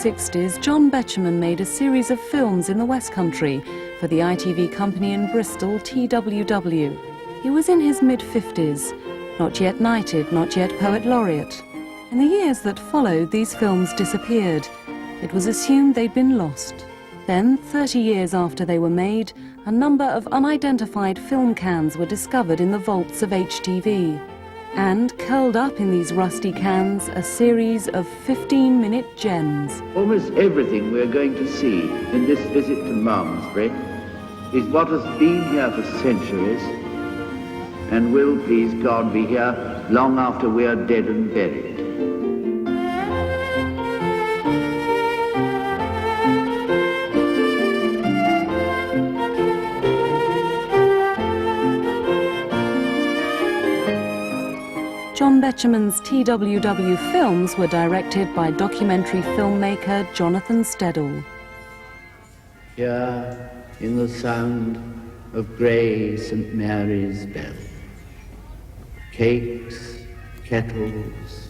1960s, John Betjeman made a series of films in the West Country for the ITV company in Bristol, TWW. He was in his mid-50s, not yet knighted, not yet poet laureate. In the years that followed, these films disappeared. It was assumed they'd been lost. Then, 30 years after they were made, a number of unidentified film cans were discovered in the vaults of HTV. And, curled up in these rusty cans, a series of 15-minute gems. Almost everything we're going to see in this visit to Malmesbury is what has been here for centuries and will, please God, be here long after we are dead and buried. John Betjeman's TWW films were directed by documentary filmmaker Jonathan Steddall. Here, in the sound of grey St. Mary's bell, cakes, kettles,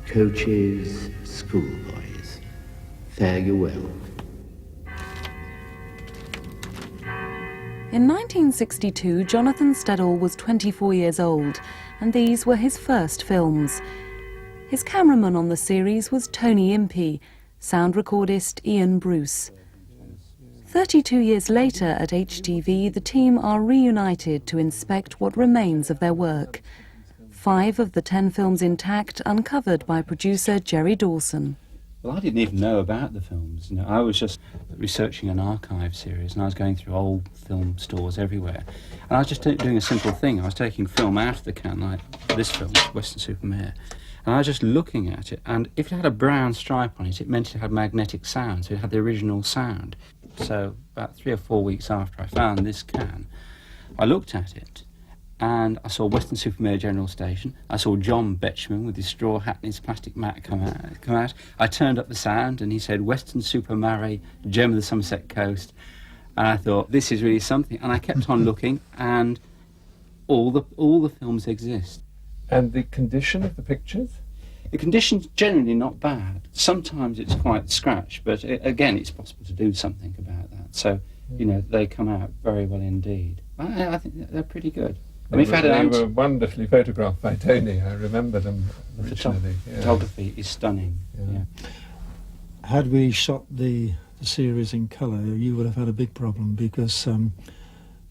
coaches, schoolboys, fare you well. In 1962, Jonathan Steddall was 24 years old, and these were his first films. His cameraman on the series was Tony Impey, sound recordist Ian Bruce. 32 years later at HTV, the team are reunited to inspect what remains of their work. 5 of the 10 films intact, uncovered by producer Gerry Dawson. Well, I didn't even know about the films. I was just researching an archive series, and I was going through old film stores everywhere. And I was just doing a simple thing. I was taking film out of the can, like this film, Weston Super-Mere, and I was just looking at it, and if it had a brown stripe on it, it meant it had magnetic sound, so it had the original sound. So about 3 or 4 weeks after I found this can, I looked at it, and I saw Weston Super-Mere General Station. I saw John Betjeman with his straw hat and his plastic mat come out. I turned up the sound, and he said, "Weston Super-Mere, gem of the Somerset Coast." And I thought, this is really something. And I kept on looking, and all the films exist. And the condition of the pictures? The condition's generally not bad. Sometimes it's quite scratched, but again, it's possible to do something about that. So, they come out very well indeed. I think they're pretty good. They were wonderfully photographed by Tony. I remember them originally. The photography is stunning. Yeah. Had we shot the series in colour, you would have had a big problem, because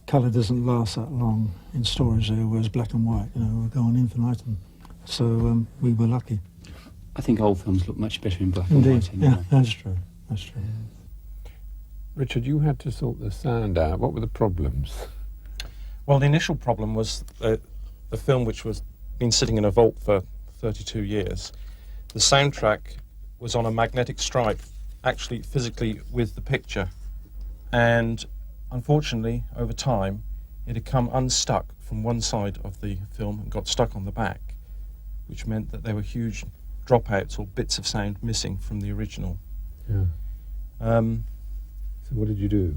colour doesn't last that long in storage there, whereas black and white, will go on infinitum. So we were lucky. I think old films look much better in black Indeed. and white. Anyway. Yeah, that's true. That's true. Richard, you had to sort the sound out. What were the problems? Well, the initial problem was the film, which was been sitting in a vault for 32 years. The soundtrack was on a magnetic stripe, actually physically with the picture. And unfortunately, over time, it had come unstuck from one side of the film and got stuck on the back, which meant that there were huge dropouts or bits of sound missing from the original. Yeah. So what did you do?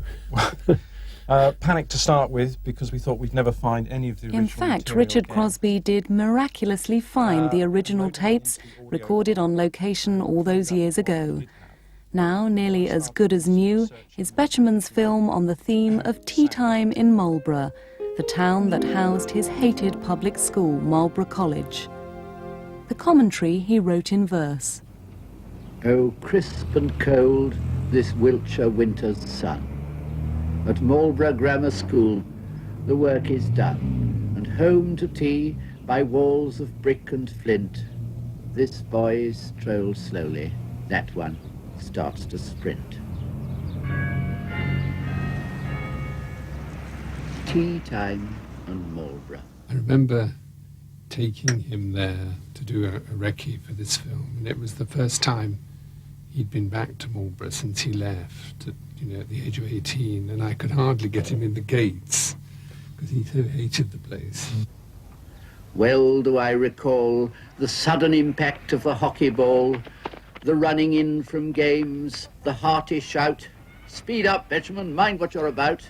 Panic to start with, because we thought we'd never find any of the original In fact, material Richard again. Crosby did miraculously find the original tapes recorded on location all those years ago. Now, nearly as good as new, is Betjeman's film on the theme of tea time in Marlborough, the town that housed his hated public school, Marlborough College. The commentary he wrote in verse. Oh, crisp and cold, this Wiltshire winter's sun. At Marlborough Grammar School, the work is done, and home to tea by walls of brick and flint. This boy strolls slowly, that one starts to sprint. Tea time on Marlborough. I remember taking him there to do a recce for this film, and it was the first time he'd been back to Marlborough since he left at the age of 18, and I could hardly get him in the gates because he so hated the place. Well do I recall the sudden impact of the hockey ball, the running in from games, the hearty shout, "Speed up, Betjeman, mind what you're about."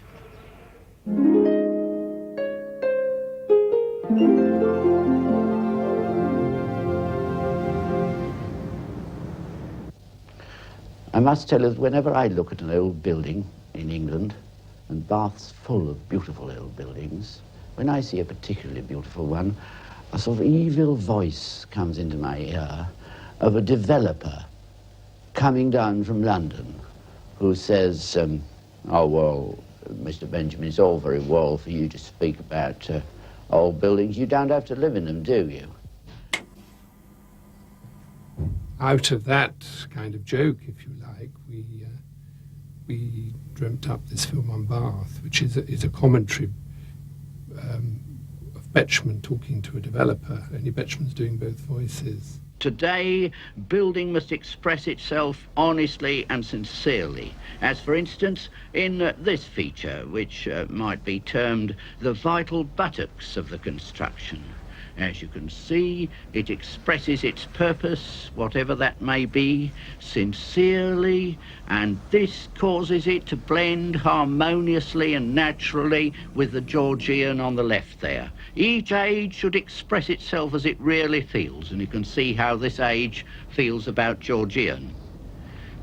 must tell you that whenever I look at an old building in England, and Bath's full of beautiful old buildings, when I see a particularly beautiful one, a sort of evil voice comes into my ear of a developer coming down from London who says, oh, well, Mr. Benjamin, it's all very well for you to speak about old buildings. You don't have to live in them, do you? Out of that kind of joke, if you like, we dreamt up this film on Bath, which is a commentary of Betjeman talking to a developer. Only Betjeman's doing both voices. Today, building must express itself honestly and sincerely, as for instance in this feature, which might be termed the vital buttocks of the construction. As you can see, it expresses its purpose, whatever that may be, sincerely, and this causes it to blend harmoniously and naturally with the Georgian on the left there. Each age should express itself as it really feels, and you can see how this age feels about Georgian.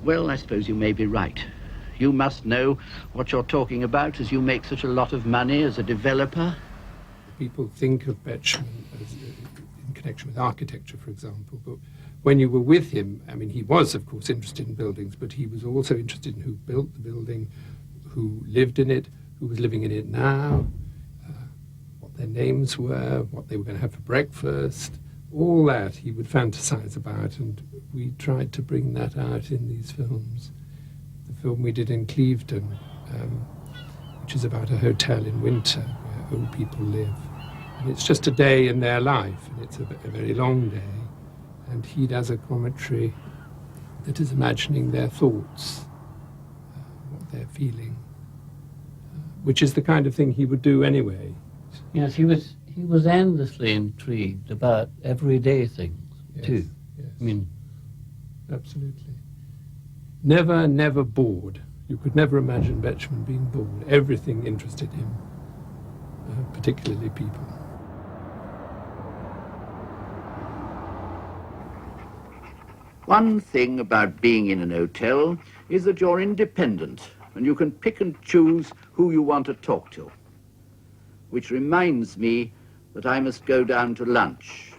Well, I suppose you may be right. You must know what you're talking about, as you make such a lot of money as a developer. People think of Betjeman as in connection with architecture, for example, but when you were with him, I mean, he was, of course, interested in buildings, but he was also interested in who built the building, who lived in it, who was living in it now, what their names were, what they were going to have for breakfast, all that he would fantasize about, and we tried to bring that out in these films. The film we did in Clevedon, which is about a hotel in winter where old people live. And it's just a day in their life, and it's a very long day. And he does a commentary that is imagining their thoughts, what they're feeling, which is the kind of thing he would do anyway. Yes, he was endlessly intrigued about everyday things, too. Yes. I mean, absolutely. Never bored. You could never imagine Betjeman being bored. Everything interested him, particularly people. One thing about being in an hotel is that you're independent and you can pick and choose who you want to talk to. Which reminds me that I must go down to lunch.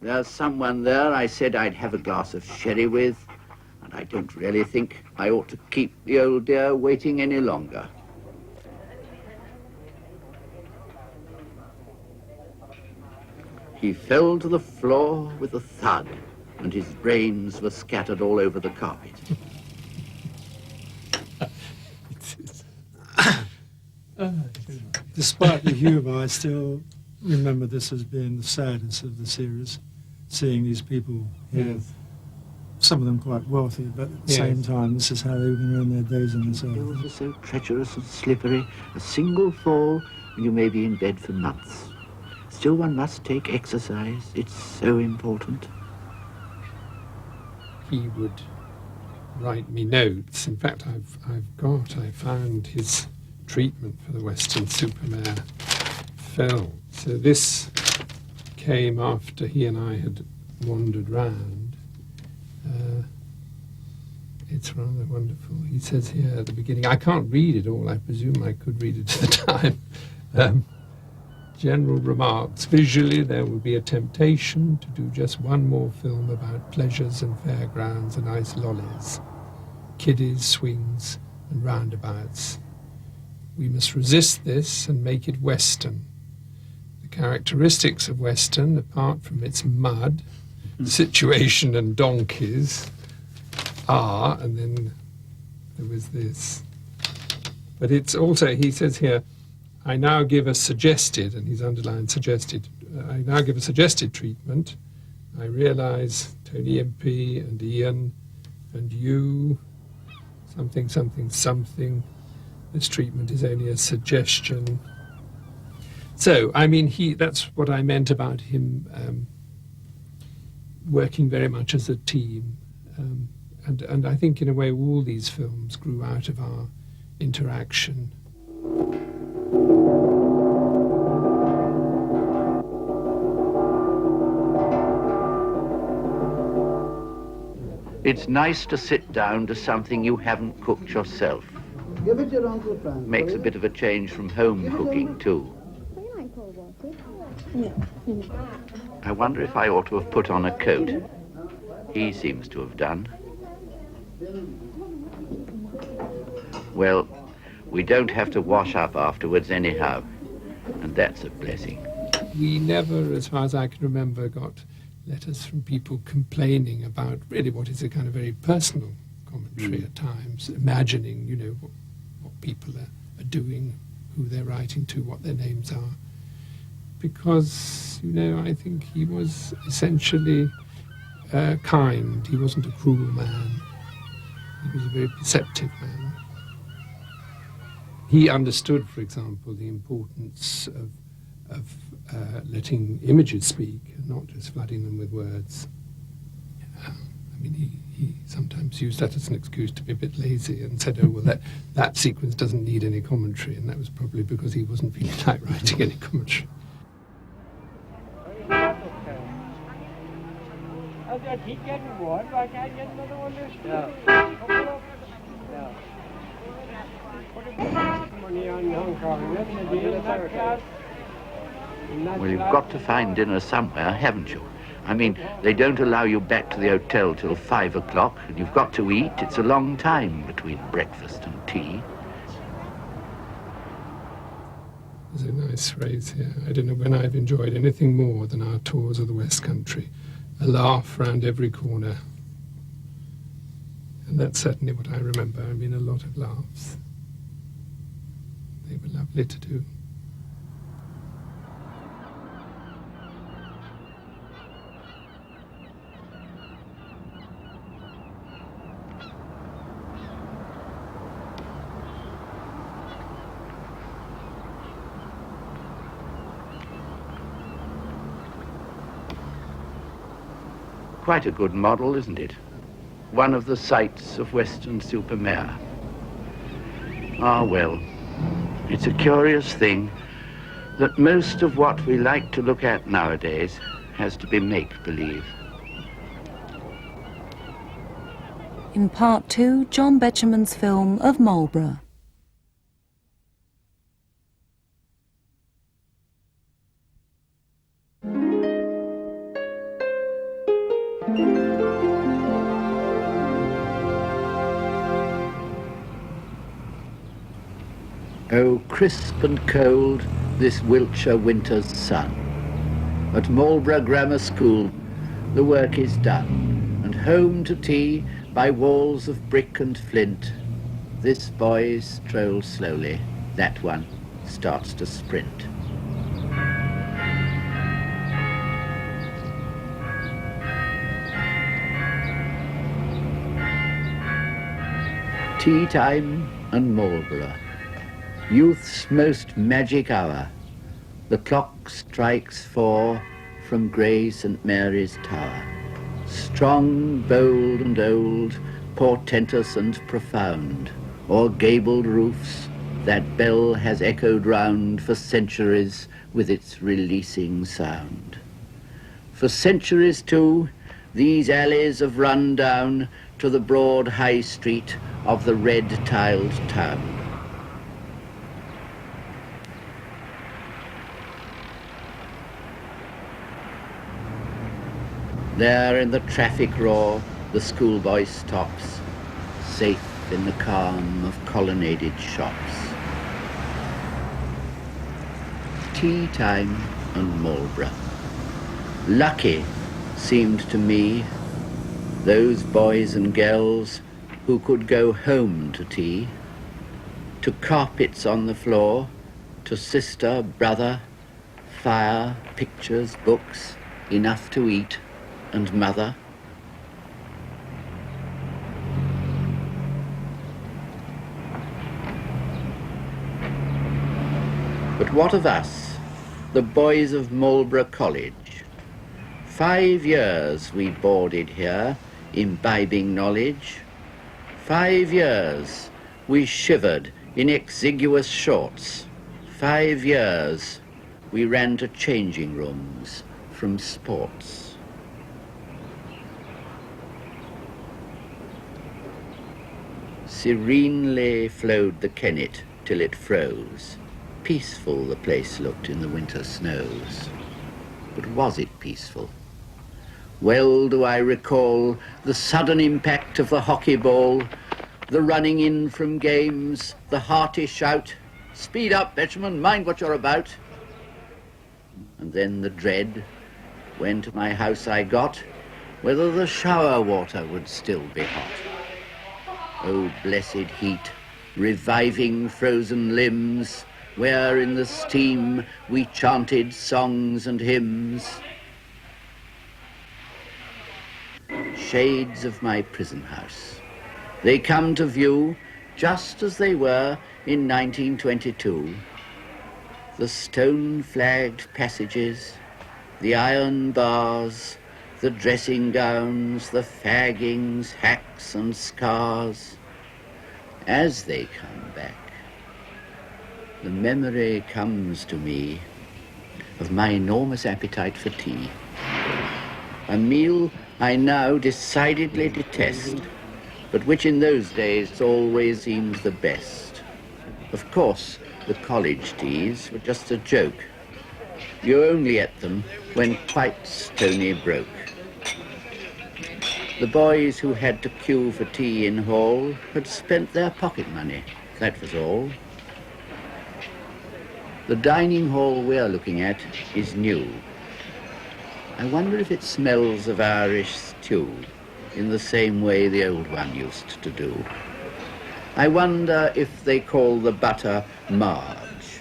There's someone there I said I'd have a glass of sherry with, and I don't really think I ought to keep the old dear waiting any longer. He fell to the floor with a thud, and his brains were scattered all over the carpet. Despite the humour, I still remember this as being the saddest of the series, seeing these people here, some of them quite wealthy, but at the same time, this is how they were going to earn their days on this earth. Hills are so treacherous and slippery, a single fall and you may be in bed for months. Still, one must take exercise. It's so important. He would write me notes. In fact, I found his treatment for the Weston Super-Mere film. So this came after he and I had wandered round. It's rather wonderful. He says here at the beginning, I can't read it all, I presume I could read it at the time. General remarks, visually there will be a temptation to do just one more film about pleasures and fairgrounds and ice lollies, kiddies, swings and roundabouts. We must resist this and make it Western. The characteristics of Western, apart from its mud, situation and donkeys, are, and then there was this. But it's also, he says here, I now give a suggested, and he's underlined suggested, I now give a suggested treatment. I realise Tony MP and Ian and you, something, something, something. This treatment is only a suggestion. So, I mean, that's what I meant about him working very much as a team. And I think, in a way, all these films grew out of our interaction. It's nice to sit down to something you haven't cooked yourself. Give it your Uncle Frank. Makes a bit of a change from home cooking, too. I wonder if I ought to have put on a coat. He seems to have done. Well, we don't have to wash up afterwards anyhow, and that's a blessing. We never, as far as I can remember, got letters from people complaining about really what is a kind of very personal commentary at times, imagining, you know, what people are doing, who they're writing to, what their names are. Because, you know, I think he was essentially kind. He wasn't a cruel man. He was a very perceptive man. He understood, for example, the importance of letting images speak and not just flooding them with words. I mean, he sometimes used that as an excuse to be a bit lazy and said, oh, well, that sequence doesn't need any commentary, and that was probably because he wasn't feeling like writing any commentary. Keep getting one, but I can't get another one this time. Money on Hong Kong, nothing to do with that. Well, you've got to find dinner somewhere, haven't you? I mean, they don't allow you back to the hotel till 5 o'clock, and you've got to eat. It's a long time between breakfast and tea. There's a nice phrase here. I don't know when I've enjoyed anything more than our tours of the West Country. A laugh round every corner. And that's certainly what I remember. I mean, a lot of laughs. They were lovely to do. Quite a good model, isn't it? One of the sights of Weston Super-Mere. Ah, well, it's a curious thing that most of what we like to look at nowadays has to be make-believe. In part 2, John Betjeman's film of Marlborough. Oh, crisp and cold, this Wiltshire winter's sun. At Marlborough Grammar School, the work is done, and home to tea by walls of brick and flint. This boy strolls slowly, that one starts to sprint. Tea time and Marlborough. Youth's most magic hour. The clock strikes 4 from grey St. Mary's Tower. Strong, bold and old, portentous and profound, o'er gabled roofs that bell has echoed round for centuries with its releasing sound. For centuries too, these alleys have run down to the broad high street of the red-tiled town. There in the traffic roar, the schoolboy stops, safe in the calm of colonnaded shops. Tea time and Marlborough. Lucky seemed to me those boys and girls who could go home to tea, to carpets on the floor, to sister, brother, fire, pictures, books, enough to eat, and mother. But what of us, the boys of Marlborough College? 5 years we boarded here, imbibing knowledge. 5 years we shivered in exiguous shorts. 5 years we ran to changing rooms from sports. Serenely flowed the Kennet till it froze. Peaceful the place looked in the winter snows. But was it peaceful? Well do I recall the sudden impact of the hockey ball, the running in from games, the hearty shout, "Speed up, Betjeman, mind what you're about." And then the dread, when to my house I got, whether the shower water would still be hot. Oh, blessed heat, reviving frozen limbs, where in the steam we chanted songs and hymns. Shades of my prison house. They come to view just as they were in 1922. The stone-flagged passages, the iron bars, the dressing gowns, the faggings, hacks and scars. As they come back, the memory comes to me of my enormous appetite for tea. A meal I now decidedly detest, but which in those days always seems the best. Of course, the college teas were just a joke. You only ate them when quite stony broke. The boys who had to queue for tea in hall had spent their pocket money, that was all. The dining hall we're looking at is new. I wonder if it smells of Irish stew in the same way the old one used to do. I wonder if they call the butter Marge.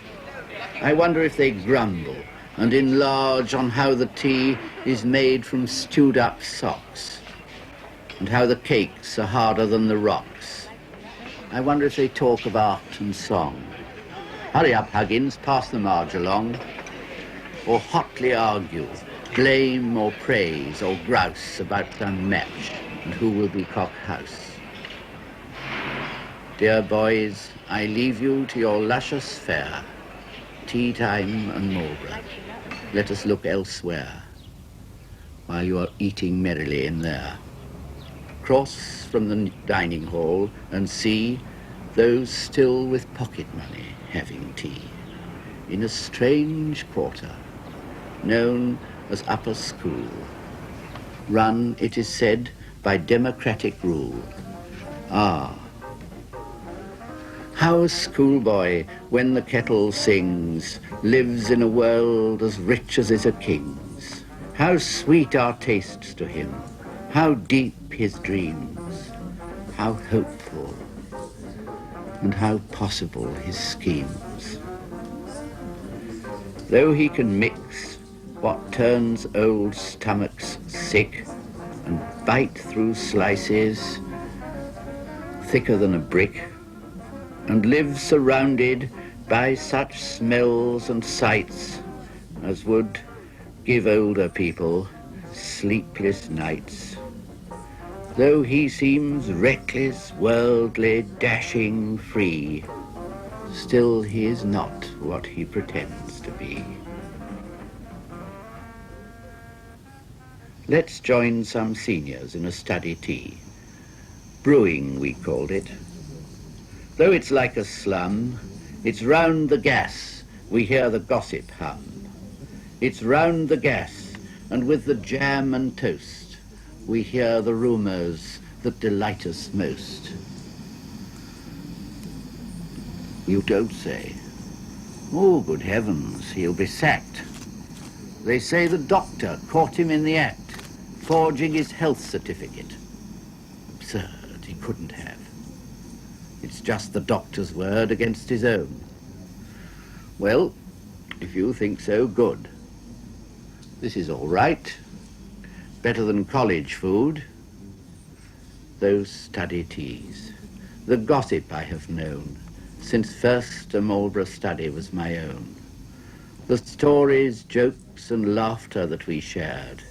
I wonder if they grumble and enlarge on how the tea is made from stewed up socks and how the cakes are harder than the rocks. I wonder if they talk of art and song. Hurry up, Huggins, pass the Marge along. Or hotly argue, blame or praise or grouse about some match and who will be cock house. Dear boys, I leave you to your luscious fare, tea time and Marlborough. Let us look elsewhere while you are eating merrily in there. Cross from the dining hall and see those still with pocket money having tea in a strange quarter known as Upper School, run, it is said, by democratic rule. Ah, how a schoolboy, when the kettle sings, lives in a world as rich as is a king's. How sweet our tastes to him, how deep his dreams, how hopeful, and how possible his schemes. Though he can mix what turns old stomachs sick and bite through slices thicker than a brick, and live surrounded by such smells and sights as would give older people sleepless nights. Though he seems reckless, worldly, dashing, free, still he is not what he pretends to be. Let's join some seniors in a study tea. Brewing, we called it. Though it's like a slum, it's round the gas we hear the gossip hum. It's round the gas, and with the jam and toast, we hear the rumours that delight us most. You don't say, "Oh, good heavens, he'll be sacked." They say the doctor caught him in the act, forging his health certificate. Absurd, he couldn't have. It's just the doctor's word against his own. Well, if you think so, good. This is all right. Better than college food. Those study teas, the gossip I have known, since first a Marlborough study was my own. The stories, jokes and laughter that we shared,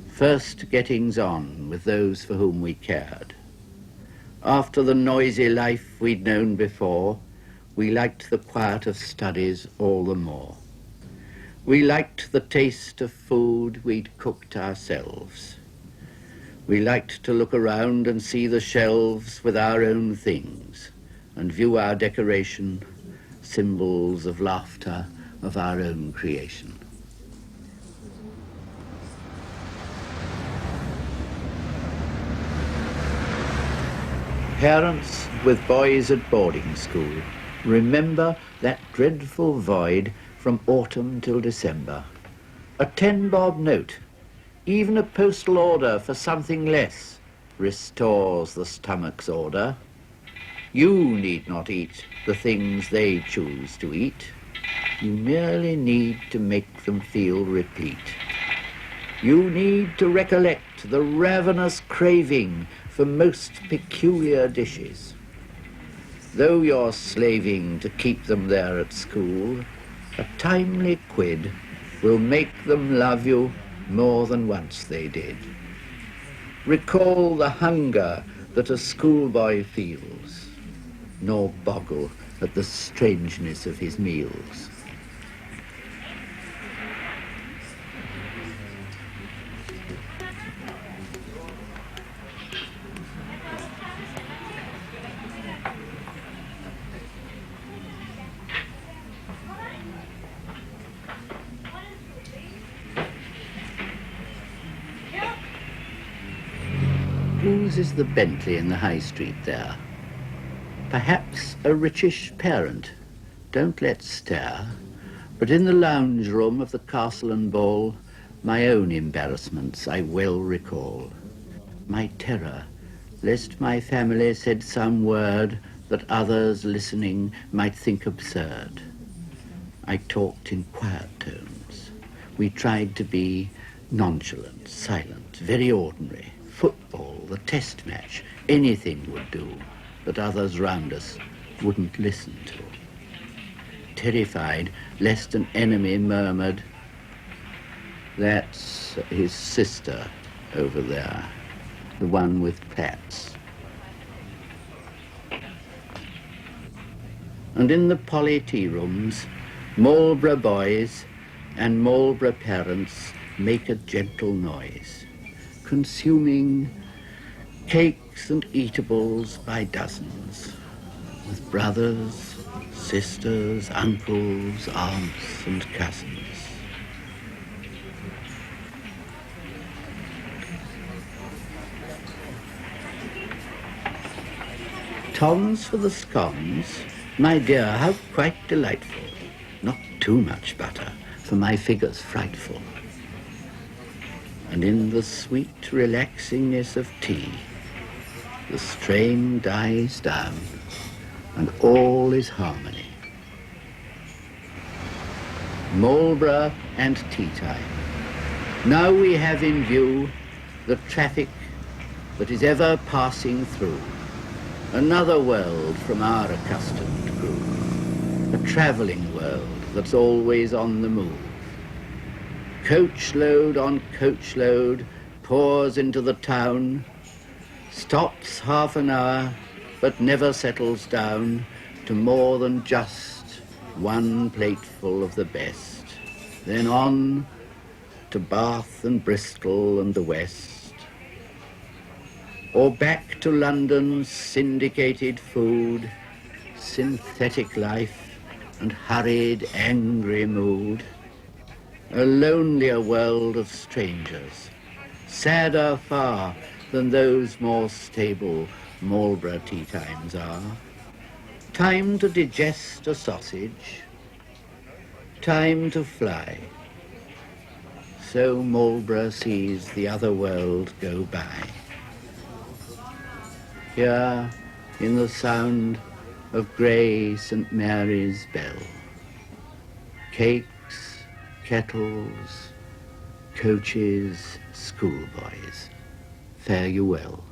first gettings on with those for whom we cared. After the noisy life we'd known before, we liked the quiet of studies all the more. We liked the taste of food we'd cooked ourselves. We liked to look around and see the shelves with our own things and view our decoration, symbols of laughter of our own creation. Parents with boys at boarding school, remember that dreadful void from autumn till December. A 10-bob note, even a postal order for something less, restores the stomach's order. You need not eat the things they choose to eat. You merely need to make them feel replete. You need to recollect the ravenous craving for most peculiar dishes. Though you're slaving to keep them there at school, a timely quid will make them love you more than once they did. Recall the hunger that a schoolboy feels, nor boggle at the strangeness of his meals. Whose is the Bentley in the High Street there? Perhaps a richish parent, don't let's stare. But in the lounge room of the Castle and Ball, my own embarrassments I well recall. My terror, lest my family said some word that others listening might think absurd. I talked in quiet tones. We tried to be nonchalant, silent, very ordinary. Football, the test match, anything would do that others round us wouldn't listen to. Terrified lest an enemy murmured, "That's his sister over there, the one with plaits." And in the Polly tea rooms, Marlborough boys and Marlborough parents make a gentle noise, consuming cakes and eatables by dozens, with brothers, sisters, uncles, aunts and cousins. Toms for the scones, my dear, how quite delightful. Not too much butter, for my figure's frightful. And in the sweet relaxingness of tea, the strain dies down and all is harmony. Marlborough and tea time. Now we have in view the traffic that is ever passing through, another world from our accustomed groove, a travelling world that's always on the move. Coachload on coachload pours into the town, stops half an hour, but never settles down to more than just one plateful of the best. Then on to Bath and Bristol and the West, or back to London's syndicated food, synthetic life and hurried, angry mood. A lonelier world of strangers, sadder far than those more stable Marlborough tea times are. Time to digest a sausage, time to fly. So Marlborough sees the other world go by. Here, in the sound of grey St. Mary's bell, cakes, kettles, coaches, schoolboys, fare you well.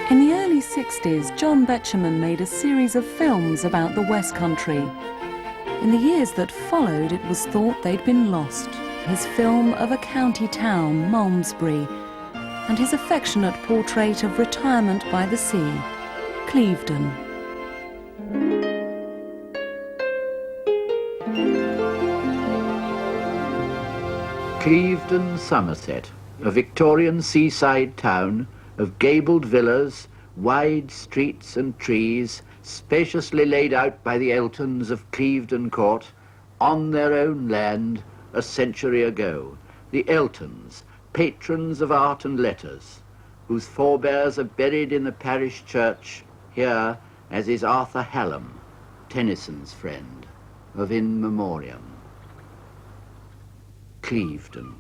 In the early 60s, John Betjeman made a series of films about the West Country. In the years that followed, it was thought they'd been lost. His film of a county town, Malmesbury, and his affectionate portrait of retirement by the sea, Clevedon. Clevedon, Somerset, a Victorian seaside town of gabled villas, wide streets and trees, spaciously laid out by the Eltons of Clevedon Court, on their own land a century ago. The Eltons, patrons of art and letters, whose forebears are buried in the parish church here, as is Arthur Hallam, Tennyson's friend, of In Memoriam. Clevedon.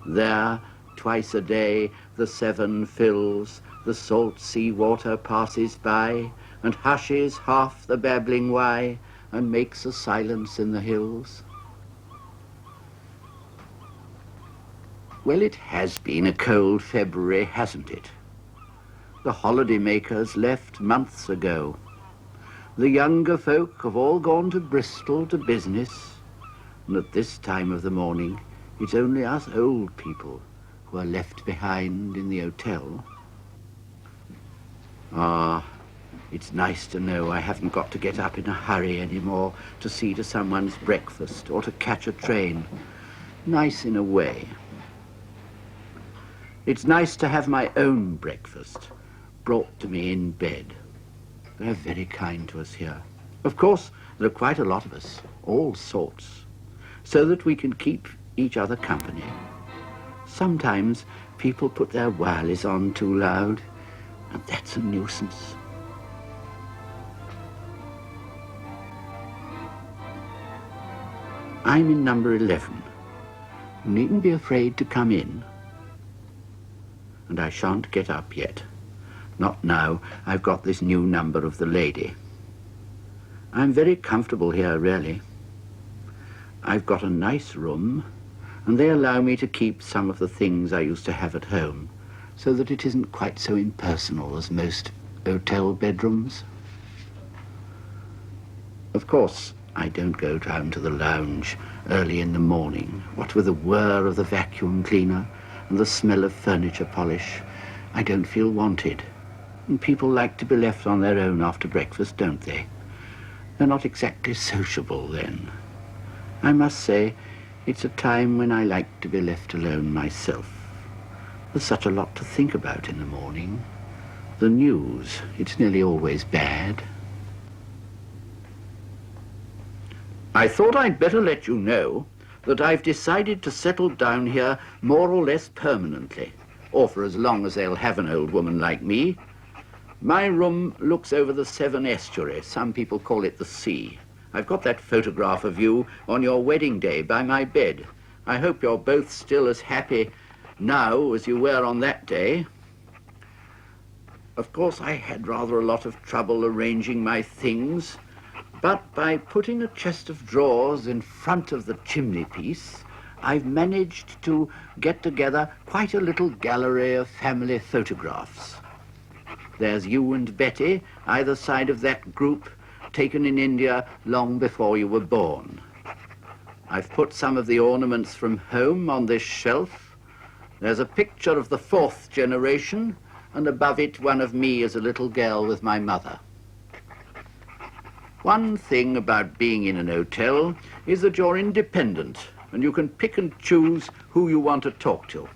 There, twice a day, the Severn fills, the salt sea water passes by, and hushes half the babbling Wye, and makes a silence in the hills. Well, it has been a cold February, hasn't it? The holiday makers left months ago. The younger folk have all gone to Bristol to business, and at this time of the morning, it's only us old people who are left behind in the hotel. Ah, it's nice to know I haven't got to get up in a hurry anymore to see to someone's breakfast or to catch a train. Nice in a way. It's nice to have my own breakfast brought to me in bed. They're very kind to us here. Of course, there are quite a lot of us, all sorts, so that we can keep each other company. Sometimes people put their wireless on too loud, and that's a nuisance. I'm in number 11. You needn't be afraid to come in. And I shan't get up yet. Not now. I've got this new number of the lady. I'm very comfortable here, really. I've got a nice room, and they allow me to keep some of the things I used to have at home, so that it isn't quite so impersonal as most hotel bedrooms. Of course, I don't go down to the lounge early in the morning, what with the whir of the vacuum cleaner and the smell of furniture polish. I don't feel wanted. And people like to be left on their own after breakfast, don't they? They're not exactly sociable then. I must say, it's a time when I like to be left alone myself. There's such a lot to think about in the morning. The news, it's nearly always bad. I thought I'd better let you know that I've decided to settle down here more or less permanently, or for as long as they'll have an old woman like me. My room looks over the Severn estuary. Some people call it the sea. I've got that photograph of you on your wedding day by my bed. I hope you're both still as happy now as you were on that day. Of course, I had rather a lot of trouble arranging my things, but by putting a chest of drawers in front of the chimney piece, I've managed to get together quite a little gallery of family photographs. There's you and Betty, either side of that group, taken in India long before you were born. I've put some of the ornaments from home on this shelf. There's a picture of the 4th generation, and above it one of me as a little girl with my mother. One thing about being in an hotel is that you're independent, and you can pick and choose who you want to talk to.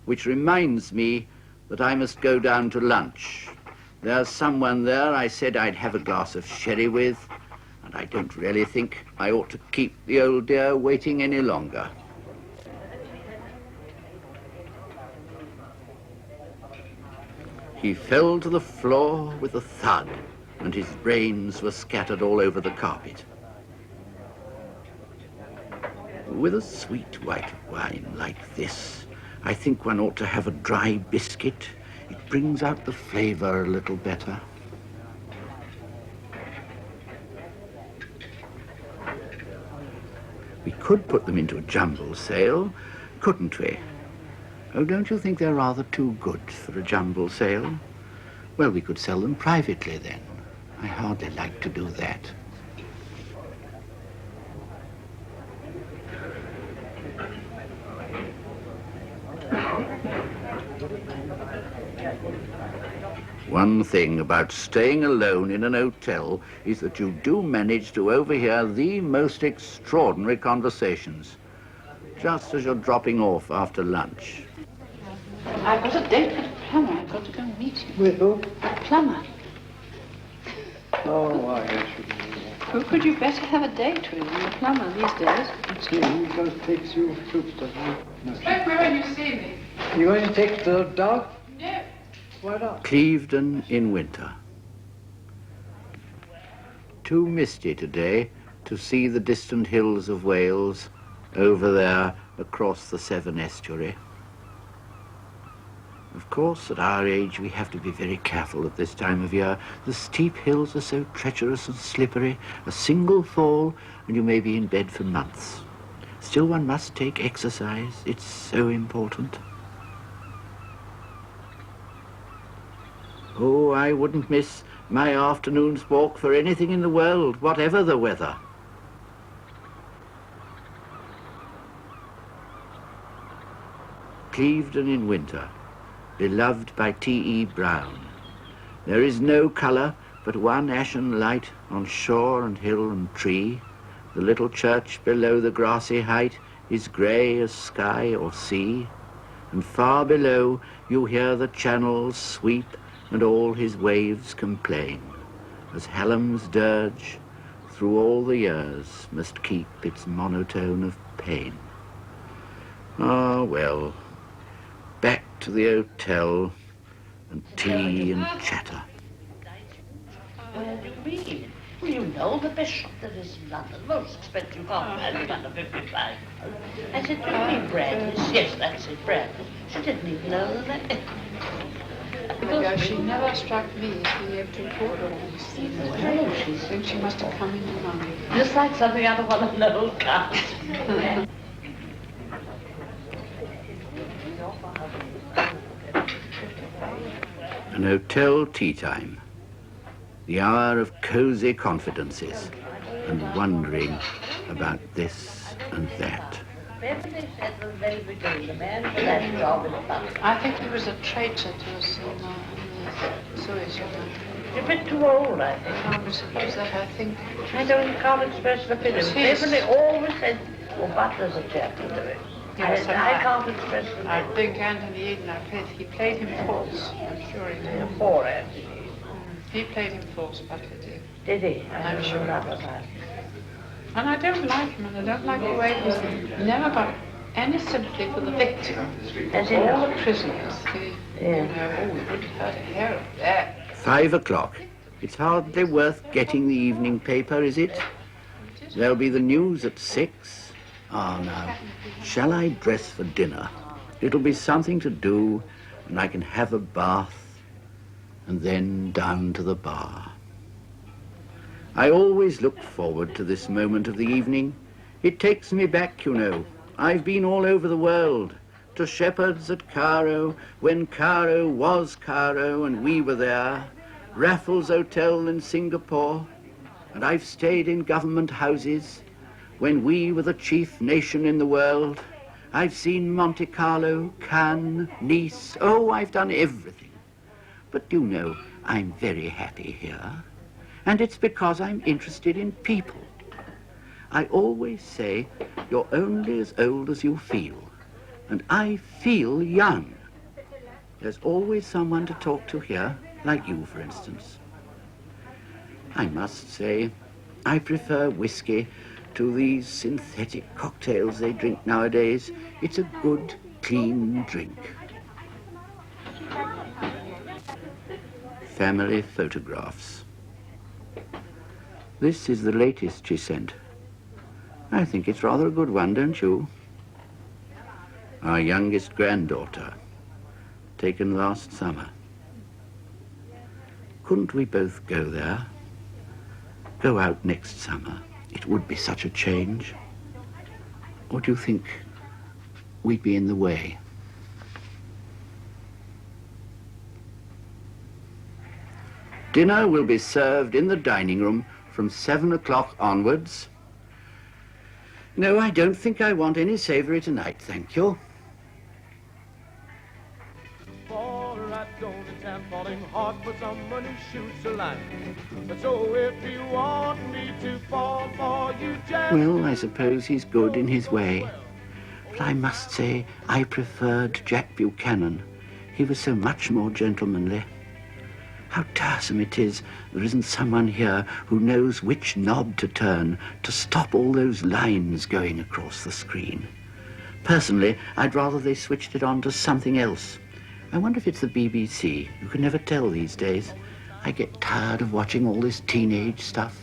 Which reminds me that I must go down to lunch. There's someone there I said I'd have a glass of sherry with, and I don't really think I ought to keep the old dear waiting any longer. He fell to the floor with a thud, and his brains were scattered all over the carpet. With a sweet white wine like this, I think one ought to have a dry biscuit. It brings out the flavour a little better. We could put them into a jumble sale, couldn't we? Oh, don't you think they're rather too good for a jumble sale? Well, we could sell them privately then. I hardly like to do that. One thing about staying alone in an hotel is that you do manage to overhear the most extraordinary conversations, just as you're dropping off after lunch. I've got a date with a plumber. I've got to go and meet him. With who? A plumber. Oh, I guess you can. Who could you better have a date with than a plumber these days? He goes takes you soups to Where have you seen me? You going to take the dog? No. Why not? Clevedon in winter. Too misty today to see the distant hills of Wales over there across the Severn estuary. Of course, at our age, we have to be very careful at this time of year. The steep hills are so treacherous and slippery. A single fall, and you may be in bed for months. Still, one must take exercise. It's so important. Oh, I wouldn't miss my afternoon's walk for anything in the world, whatever the weather. Clevedon in winter, beloved by T.E. Brown. There is no colour but one ashen light on shore and hill and tree. The little church below the grassy height is grey as sky or sea, and far below you hear the channels sweep and all his waves complain, as Hallam's dirge through all the years must keep its monotone of pain. Ah, well, back to the hotel and tea and chatter. Where do you mean? Well, you know the best shop that is in London, most expensive compound, under 55. I said, do you mean Bradley's? Yes, that's it, Bradley's. She didn't even know that. Because she never struck me as being able to afford all these things. No, I think she must have come in with money. Just like something out of one of the old cars. An hotel tea time, the hour of cosy confidences and wondering about this and that. Beverly said from the very beginning, the man for that job in the bank. I think he was a traitor to us in the Suez. You're a bit too old, I think. I was that, I think. I can't express an opinion. Beverly always said, well, Butler's a chap to do it. Yes, I can't express an I opinion. think Anthony Eden, he played him false. I'm sure he did. Poor Anthony. He played him false, Butler did. Did he? I'm sure. That was that. And I don't like him, and I don't like the way he's never got any sympathy for the victim. As in all the prisoners, we wouldn't hurt a hair of that. 5 o'clock. It's hardly worth getting the evening paper, is it? There'll be the news at 6. Ah, now, shall I dress for dinner? It'll be something to do, and I can have a bath, and then down to the bar. I always look forward to this moment of the evening. It takes me back, you know. I've been all over the world, to Shepherd's at Cairo, when Cairo was Cairo and we were there, Raffles Hotel in Singapore, and I've stayed in government houses when we were the chief nation in the world. I've seen Monte Carlo, Cannes, Nice. Oh, I've done everything. But you know, I'm very happy here. And it's because I'm interested in people. I always say, you're only as old as you feel. And I feel young. There's always someone to talk to here, like you, for instance. I must say, I prefer whiskey to these synthetic cocktails they drink nowadays. It's a good, clean drink. Family photographs. This is the latest she sent. I think it's rather a good one, don't you? Our youngest granddaughter, taken last summer. Couldn't we both go there? Go out next summer? It would be such a change. Or do you think we'd be in the way? Dinner will be served in the dining room from 7 o'clock onwards. No, I don't think I want any savoury tonight, thank you. and falling hard for someone who shoots a line. So if you want me to fall for you, Jack... Well, I suppose he's good in his way. But I must say I preferred Jack Buchanan. He was so much more gentlemanly. How tiresome it is there isn't someone here who knows which knob to turn to stop all those lines going across the screen. Personally, I'd rather they switched it on to something else. I wonder if it's the BBC. You can never tell these days. I get tired of watching all this teenage stuff.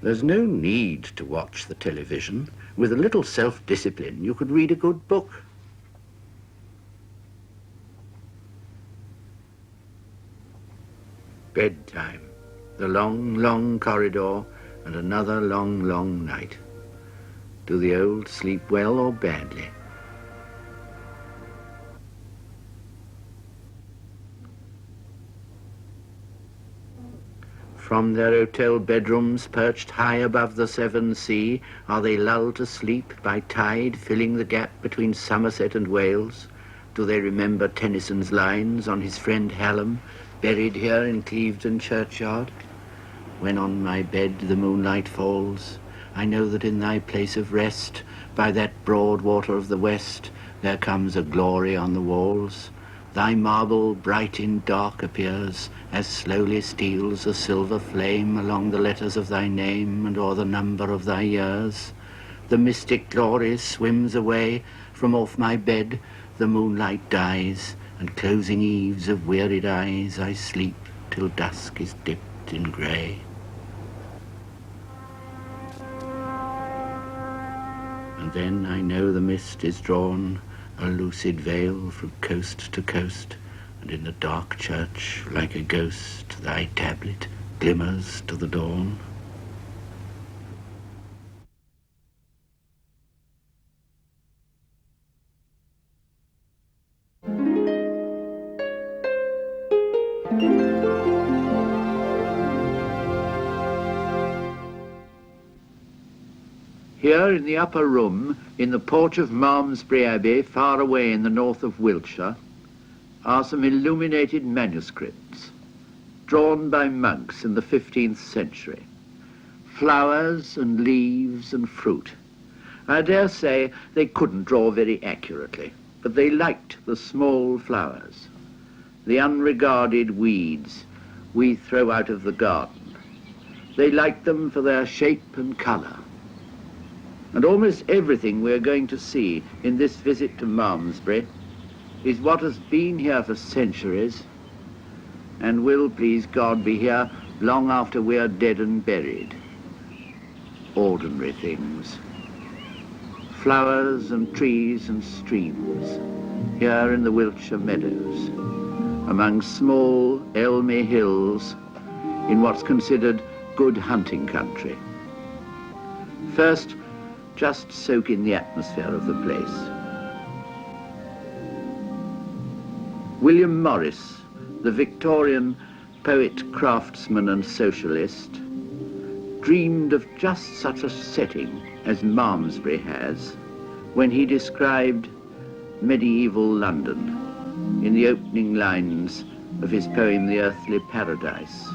There's no need to watch the television. With a little self-discipline, you could read a good book. Bedtime. The long, long corridor and another long, long night. Do the old sleep well or badly? From their hotel bedrooms, perched high above the Severn Sea, are they lulled to sleep by tide filling the gap between Somerset and Wales? Do they remember Tennyson's lines on his friend Hallam, buried here in Clevedon churchyard? When on my bed the moonlight falls, I know that in thy place of rest, by that broad water of the west, there comes a glory on the walls. Thy marble bright in dark appears, as slowly steals a silver flame along the letters of thy name and o'er the number of thy years. The mystic glory swims away from off my bed, the moonlight dies, and closing eaves of wearied eyes, I sleep till dusk is dipped in grey. And then I know the mist is drawn, a lucid veil from coast to coast, and in the dark church, like a ghost, thy tablet glimmers to the dawn. Here in the upper room, in the porch of Malmesbury Abbey, far away in the north of Wiltshire, are some illuminated manuscripts, drawn by monks in the 15th century. Flowers and leaves and fruit. I dare say they couldn't draw very accurately, but they liked the small flowers, the unregarded weeds we throw out of the garden. They liked them for their shape and colour. And almost everything we are going to see in this visit to Malmesbury is what has been here for centuries and will, please God, be here long after we are dead and buried. Ordinary things. Flowers and trees and streams, here in the Wiltshire meadows, among small elmy hills in what's considered good hunting country. First, just soak in the atmosphere of the place. William Morris, the Victorian poet, craftsman and socialist, dreamed of just such a setting as Malmesbury has when he described medieval London in the opening lines of his poem The Earthly Paradise.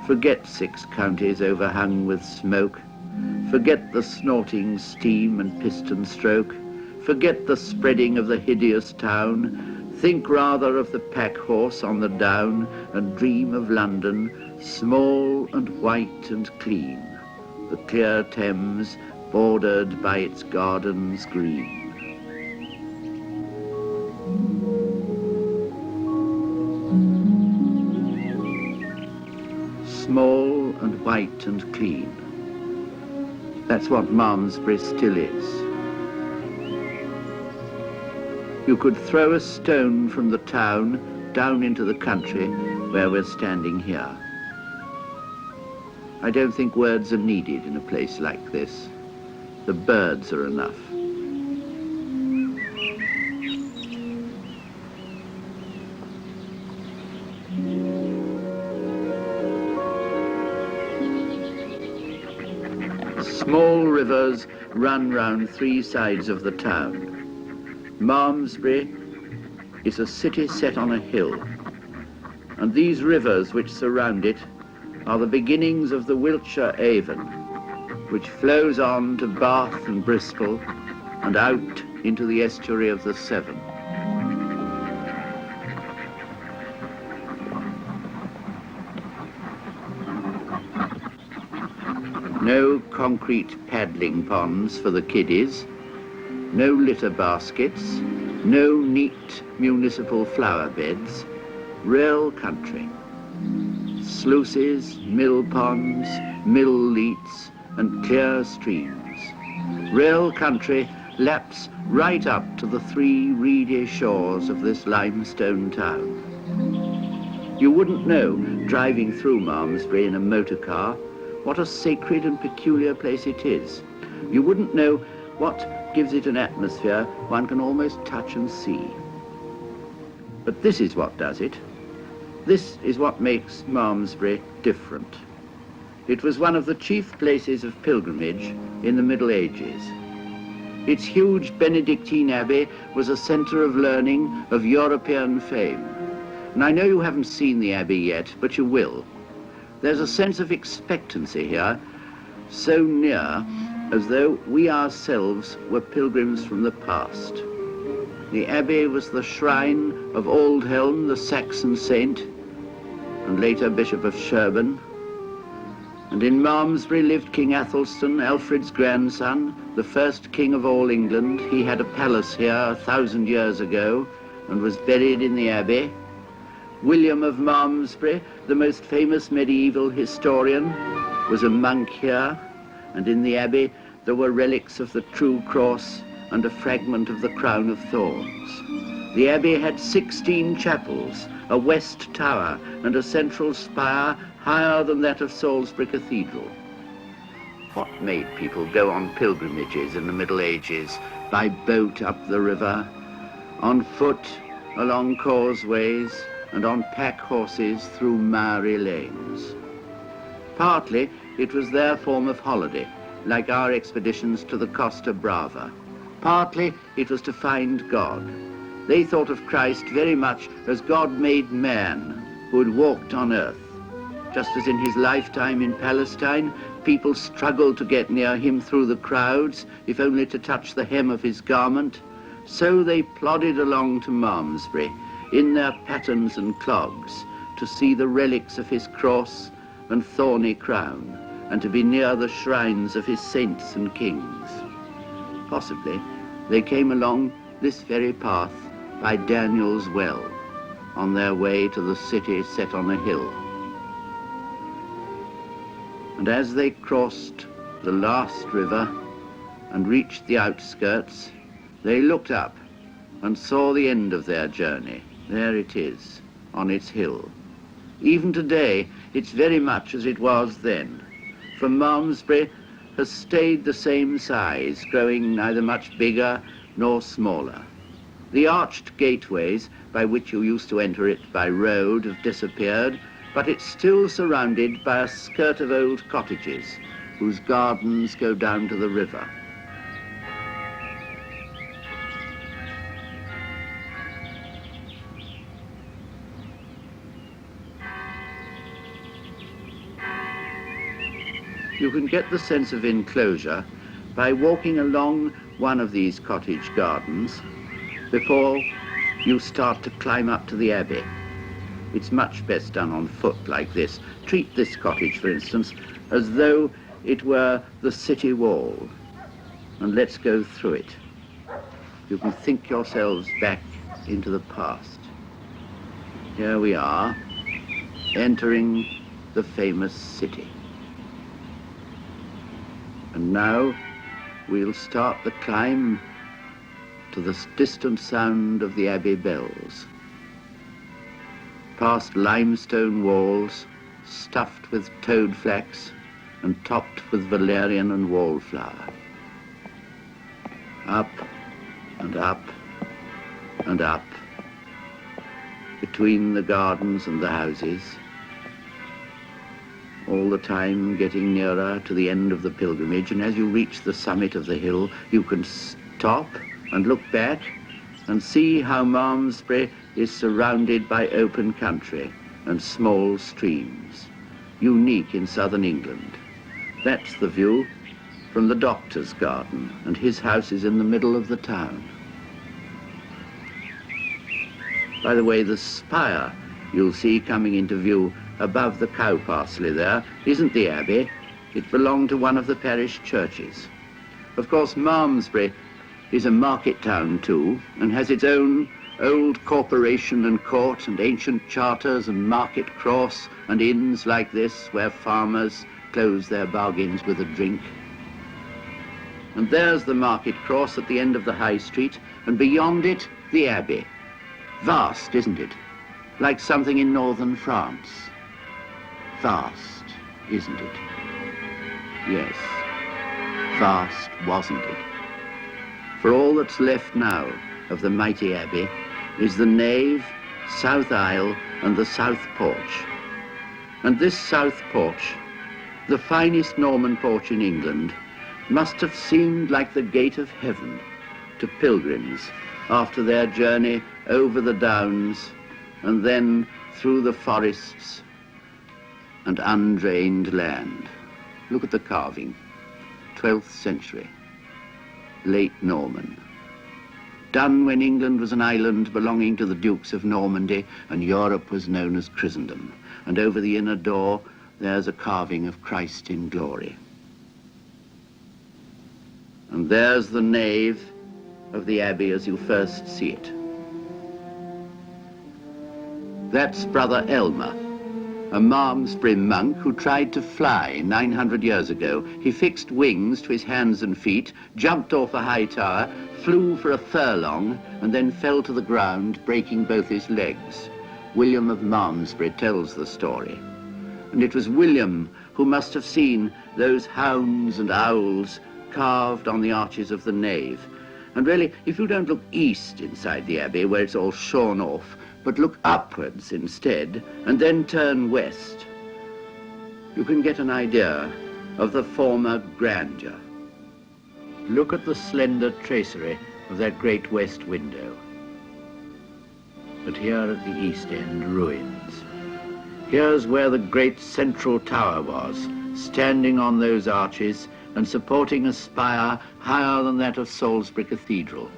Forget 6 counties overhung with smoke, forget the snorting steam and piston stroke, forget the spreading of the hideous town, think rather of the pack horse on the down, and dream of London, small and white and clean, the clear Thames bordered by its gardens green. Small and white and clean. That's what Malmesbury still is. You could throw a stone from the town down into the country where we're standing here. I don't think words are needed in a place like this. The birds are enough. Small rivers run round 3 sides of the town. Malmesbury, is a city set on a hill, and these rivers which surround it are the beginnings of the Wiltshire Avon, which flows on to Bath and Bristol and out into the estuary of the Severn. No concrete paddling ponds for the kiddies, no litter baskets, no neat municipal flower beds, real country. Sluices, mill ponds, mill leats, and clear streams. Real country laps right up to the three reedy shores of this limestone town. You wouldn't know, driving through Malmesbury in a motor car, what a sacred and peculiar place it is. You wouldn't know what gives it an atmosphere one can almost touch and see. But this is what does it. This is what makes Malmesbury different. It was one of the chief places of pilgrimage in the Middle Ages. Its huge Benedictine abbey was a centre of learning of European fame. And I know you haven't seen the abbey yet, but you will. There's a sense of expectancy here, so near as though we ourselves were pilgrims from the past. The abbey was the shrine of Aldhelm, the Saxon saint, and later Bishop of Sherborne. And in Malmesbury lived King Athelstan, Alfred's grandson, the first king of all England. He had a palace here 1,000 years ago and was buried in the abbey. William of Malmesbury, the most famous medieval historian, was a monk here, and in the abbey there were relics of the true cross and a fragment of the crown of thorns. The abbey had 16 chapels, a west tower and a central spire higher than that of Salisbury Cathedral. What made people go on pilgrimages in the Middle Ages? By boat up the river, on foot along causeways, and on pack horses through miry lanes. Partly it was their form of holiday, like our expeditions to the Costa Brava. Partly it was to find God. They thought of Christ very much as God made man who had walked on earth. Just as in his lifetime in Palestine, people struggled to get near him through the crowds, if only to touch the hem of his garment, so they plodded along to Malmesbury in their pattens and clogs to see the relics of his cross and thorny crown, and to be near the shrines of his saints and kings. Possibly they came along this very path by Daniel's Well, on their way to the city set on a hill. And as they crossed the last river and reached the outskirts, they looked up and saw the end of their journey. There it is, on its hill. Even today, it's very much as it was then. For Malmesbury has stayed the same size, growing neither much bigger nor smaller. The arched gateways by which you used to enter it by road have disappeared, but it's still surrounded by a skirt of old cottages whose gardens go down to the river. You can get the sense of enclosure by walking along one of these cottage gardens before you start to climb up to the abbey. It's much best done on foot like this. Treat this cottage, for instance, as though it were the city wall, and let's go through it. You can think yourselves back into the past. Here we are, entering the famous city. And now we'll start the climb to the distant sound of the abbey bells. Past limestone walls stuffed with toad flax and topped with valerian and wallflower. Up and up and up, between the gardens and the houses, all the time getting nearer to the end of the pilgrimage, and as you reach the summit of the hill, you can stop and look back and see how Malmesbury is surrounded by open country and small streams, unique in southern England. That's the view from the doctor's garden, and his house is in the middle of the town. By the way, the spire you'll see coming into view above the cow parsley there isn't the abbey. It belonged to one of the parish churches. Of course, Malmesbury is a market town too, and has its own old corporation and court and ancient charters and market cross and inns like this where farmers close their bargains with a drink. And there's the market cross at the end of the high street, and beyond it, the abbey. Vast, isn't it? Like something in northern France. Vast, isn't it? Yes, vast, wasn't it? For all that's left now of the mighty abbey is the nave, south aisle, and the south porch. And this south porch, the finest Norman porch in England, must have seemed like the gate of heaven to pilgrims after their journey over the downs and then through the forests and undrained land. Look at the carving, 12th century, late Norman. Done when England was an island belonging to the Dukes of Normandy and Europe was known as Christendom. And over the inner door, there's a carving of Christ in glory. And there's the nave of the abbey as you first see it. That's Brother Elmer, a Malmesbury monk who tried to fly 900 years ago. He fixed wings to his hands and feet, jumped off a high tower, flew for a furlong, and then fell to the ground, breaking both his legs. William of Malmesbury tells the story. And it was William who must have seen those hounds and owls carved on the arches of the nave. And really, if you don't look east inside the abbey, where it's all shorn off, but look upwards instead, and then turn west, you can get an idea of the former grandeur. Look at the slender tracery of that great west window. But here at the east end, ruins. Here's where the great central tower was, standing on those arches and supporting a spire higher than that of Salisbury Cathedral,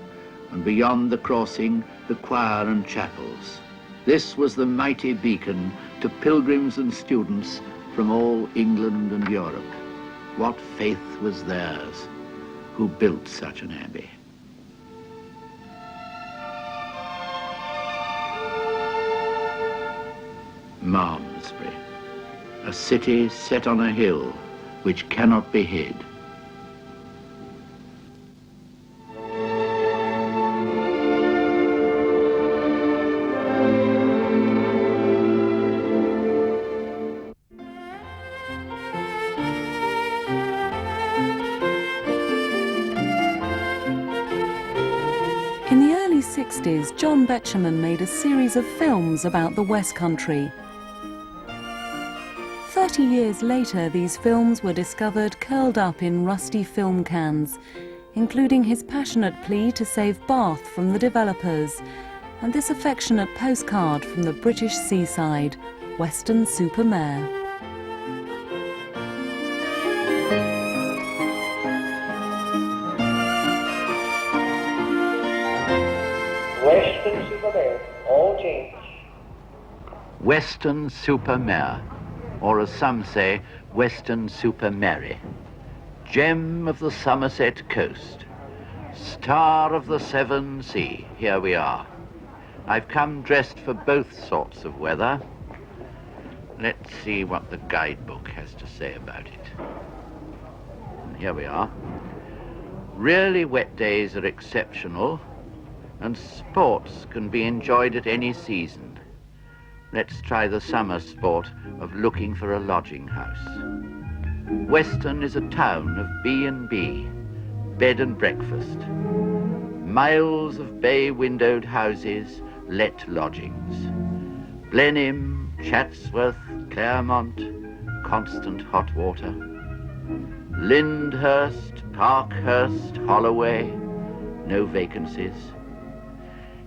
and beyond the crossing, the choir and chapels. This was the mighty beacon to pilgrims and students from all England and Europe. What faith was theirs who built such an abbey? Malmesbury, a city set on a hill which cannot be hid. In the early 60s, John Betjeman made a series of films about the West Country. 30 years later, these films were discovered curled up in rusty film cans, including his passionate plea to save Bath from the developers, and this affectionate postcard from the British seaside, Weston Super-Mere. Weston Super-Mere, all change. Weston Super-Mere, or as some say, Weston Super-Mere. Gem of the Somerset coast, star of the Severn Sea, here we are. I've come dressed for both sorts of weather. Let's see what the guidebook has to say about it. Here we are. Really wet days are exceptional, and sports can be enjoyed at any season. Let's try the summer sport of looking for a lodging house. Weston is a town of B&B, bed and breakfast. Miles of bay-windowed houses, let lodgings. Blenheim, Chatsworth, Claremont, constant hot water. Lyndhurst, Parkhurst, Holloway, no vacancies.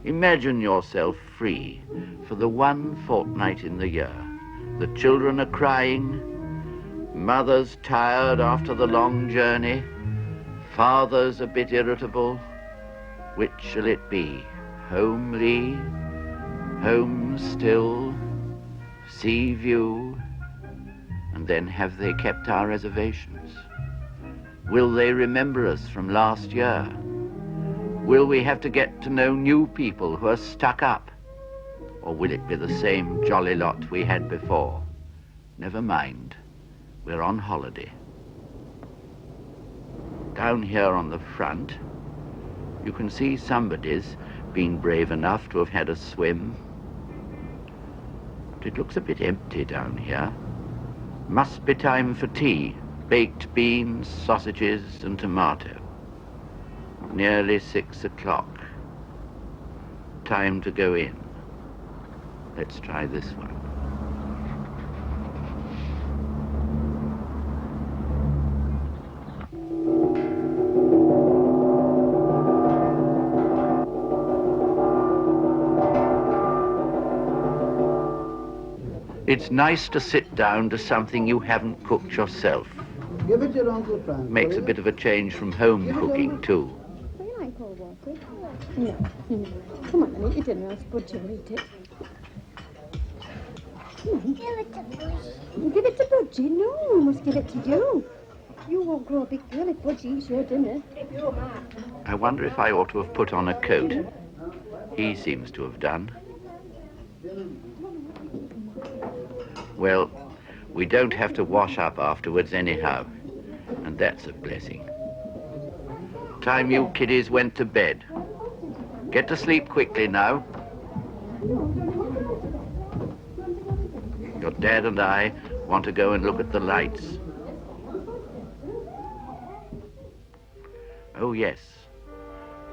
Imagine yourself free for the one fortnight in the year. The children are crying, mother's tired after the long journey, father's a bit irritable. Which shall it be? Homely, home still, sea view, and then have they kept our reservations? Will they remember us from last year? Will we have to get to know new people who are stuck up? Or will it be the same jolly lot we had before? Never mind, we're on holiday. Down here on the front, you can see somebody's been brave enough to have had a swim. But it looks a bit empty down here. Must be time for tea. Baked beans, sausages and tomato. Nearly 6 o'clock. Time to go in. Let's try this one. It's nice to sit down to something you haven't cooked yourself. Give it your Uncle Frank. Makes a bit of a change from home cooking, too. Do you like cold water? No. Come on, then eat your dinner. I'll put you eat it. Give it to Budgie. Give it to Budgie? No, we must give it to you. You won't grow a big girl if Budgie eats your dinner. I wonder if I ought to have put on a coat. He seems to have done. Well, we don't have to wash up afterwards anyhow, and that's a blessing. Time you kiddies went to bed. Get to sleep quickly now. Your dad and I want to go and look at the lights. Oh yes,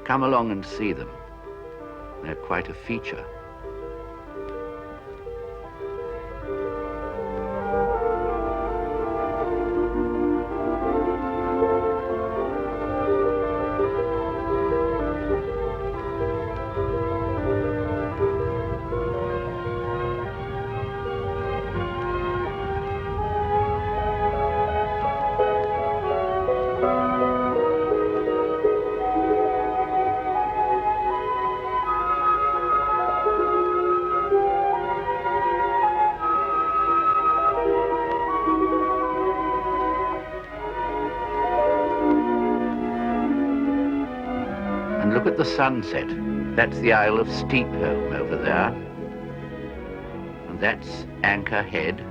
come along and see them. They're quite a feature. Look at the sunset. That's the Isle of Steepholm over there. And that's Anchor Head.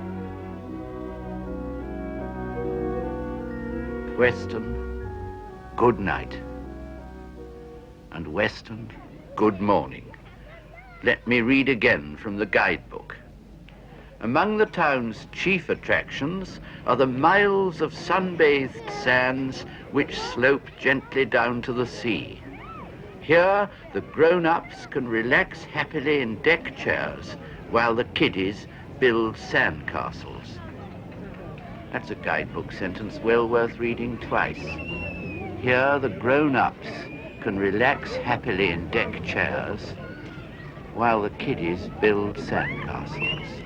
Weston, good night. And Weston, good morning. Let me read again from the guidebook. Among the town's chief attractions are the miles of sun-bathed sands which slope gently down to the sea. Here, the grown-ups can relax happily in deck chairs while the kiddies build sandcastles. That's a guidebook sentence well worth reading twice. Here, the grown-ups can relax happily in deck chairs while the kiddies build sandcastles.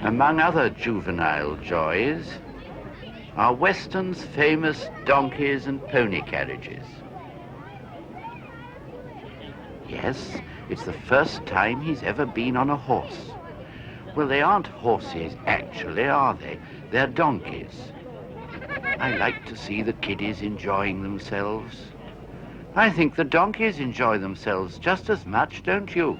Among other juvenile joys are Weston's famous donkeys and pony carriages. Yes, it's the first time he's ever been on a horse. Well, they aren't horses actually, are they? They're donkeys. I like to see the kiddies enjoying themselves. I think the donkeys enjoy themselves just as much, don't you?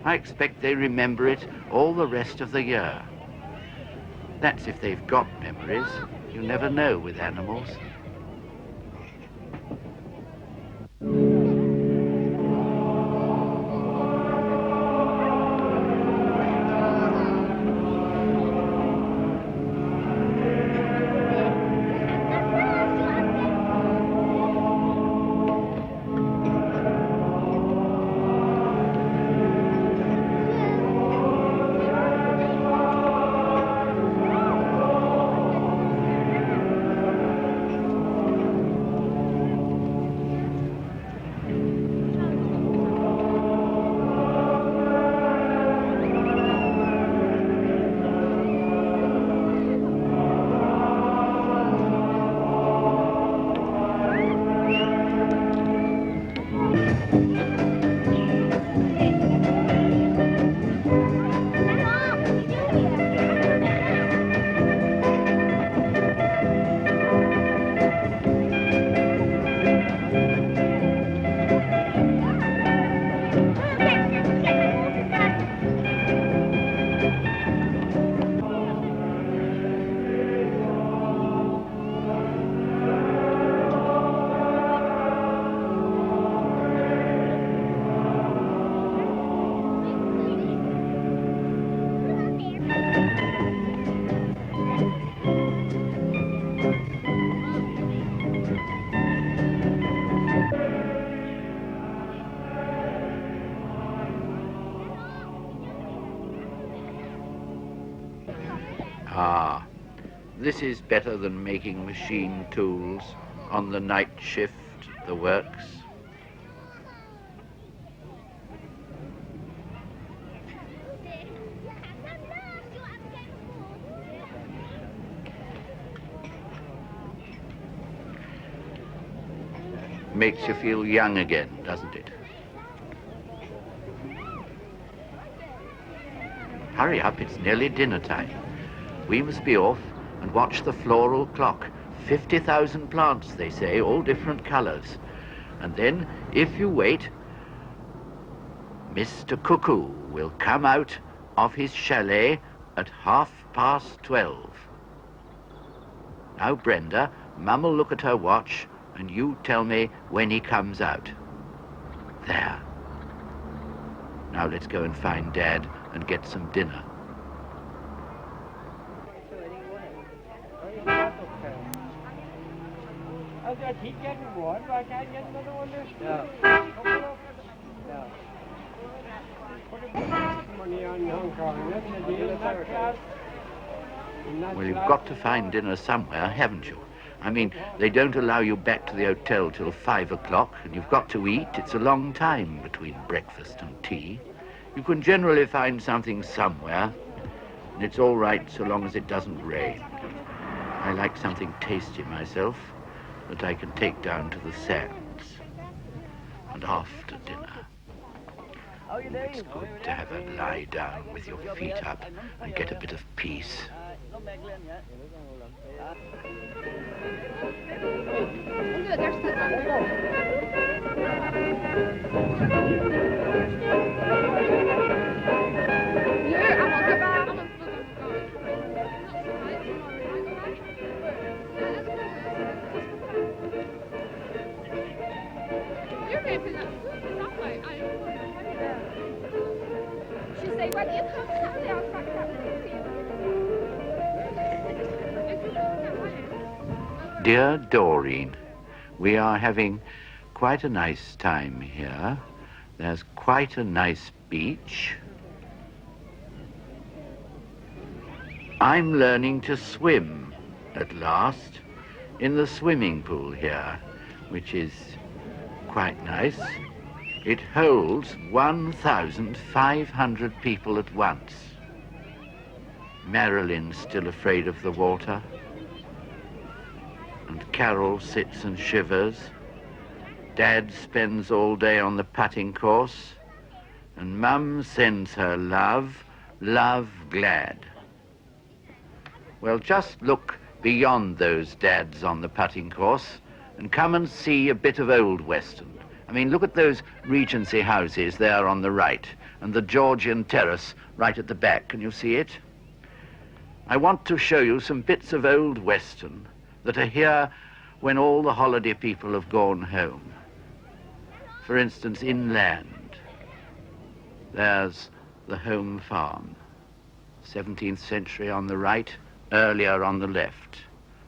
I expect they remember it all the rest of the year. That's if they've got memories. You never know with animals. Ah, this is better than making machine tools on the night shift at the works. Makes you feel young again, doesn't it? Hurry up, it's nearly dinner time. We must be off and watch the floral clock. 50,000 plants, they say, all different colours. And then, if you wait, Mr. Cuckoo will come out of his chalet at 12:30. Now, Brenda, Mum will look at her watch and you tell me when he comes out. There. Now let's go and find Dad and get some dinner. Well, you've got to find dinner somewhere, haven't you? I mean, they don't allow you back to the hotel till 5 o'clock, and you've got to eat. It's a long time between breakfast and tea. You can generally find something somewhere, and it's all right so long as it doesn't rain. I like something tasty myself that I can take down to the sands. And after dinner, it's good to have a lie down with your feet up and get a bit of peace. Dear Doreen, we are having quite a nice time here. There's quite a nice beach. I'm learning to swim at last in the swimming pool here, which is quite nice. It holds 1,500 people at once. Marilyn's still afraid of the water. And Carol sits and shivers. Dad spends all day on the putting course. And Mum sends her love, love glad. Well, just look beyond those dads on the putting course and come and see a bit of old Weston. I mean, look at those Regency houses there on the right and the Georgian terrace right at the back. Can you see it? I want to show you some bits of old Weston that are here when all the holiday people have gone home. For instance, inland, there's the home farm, 17th century on the right, earlier on the left.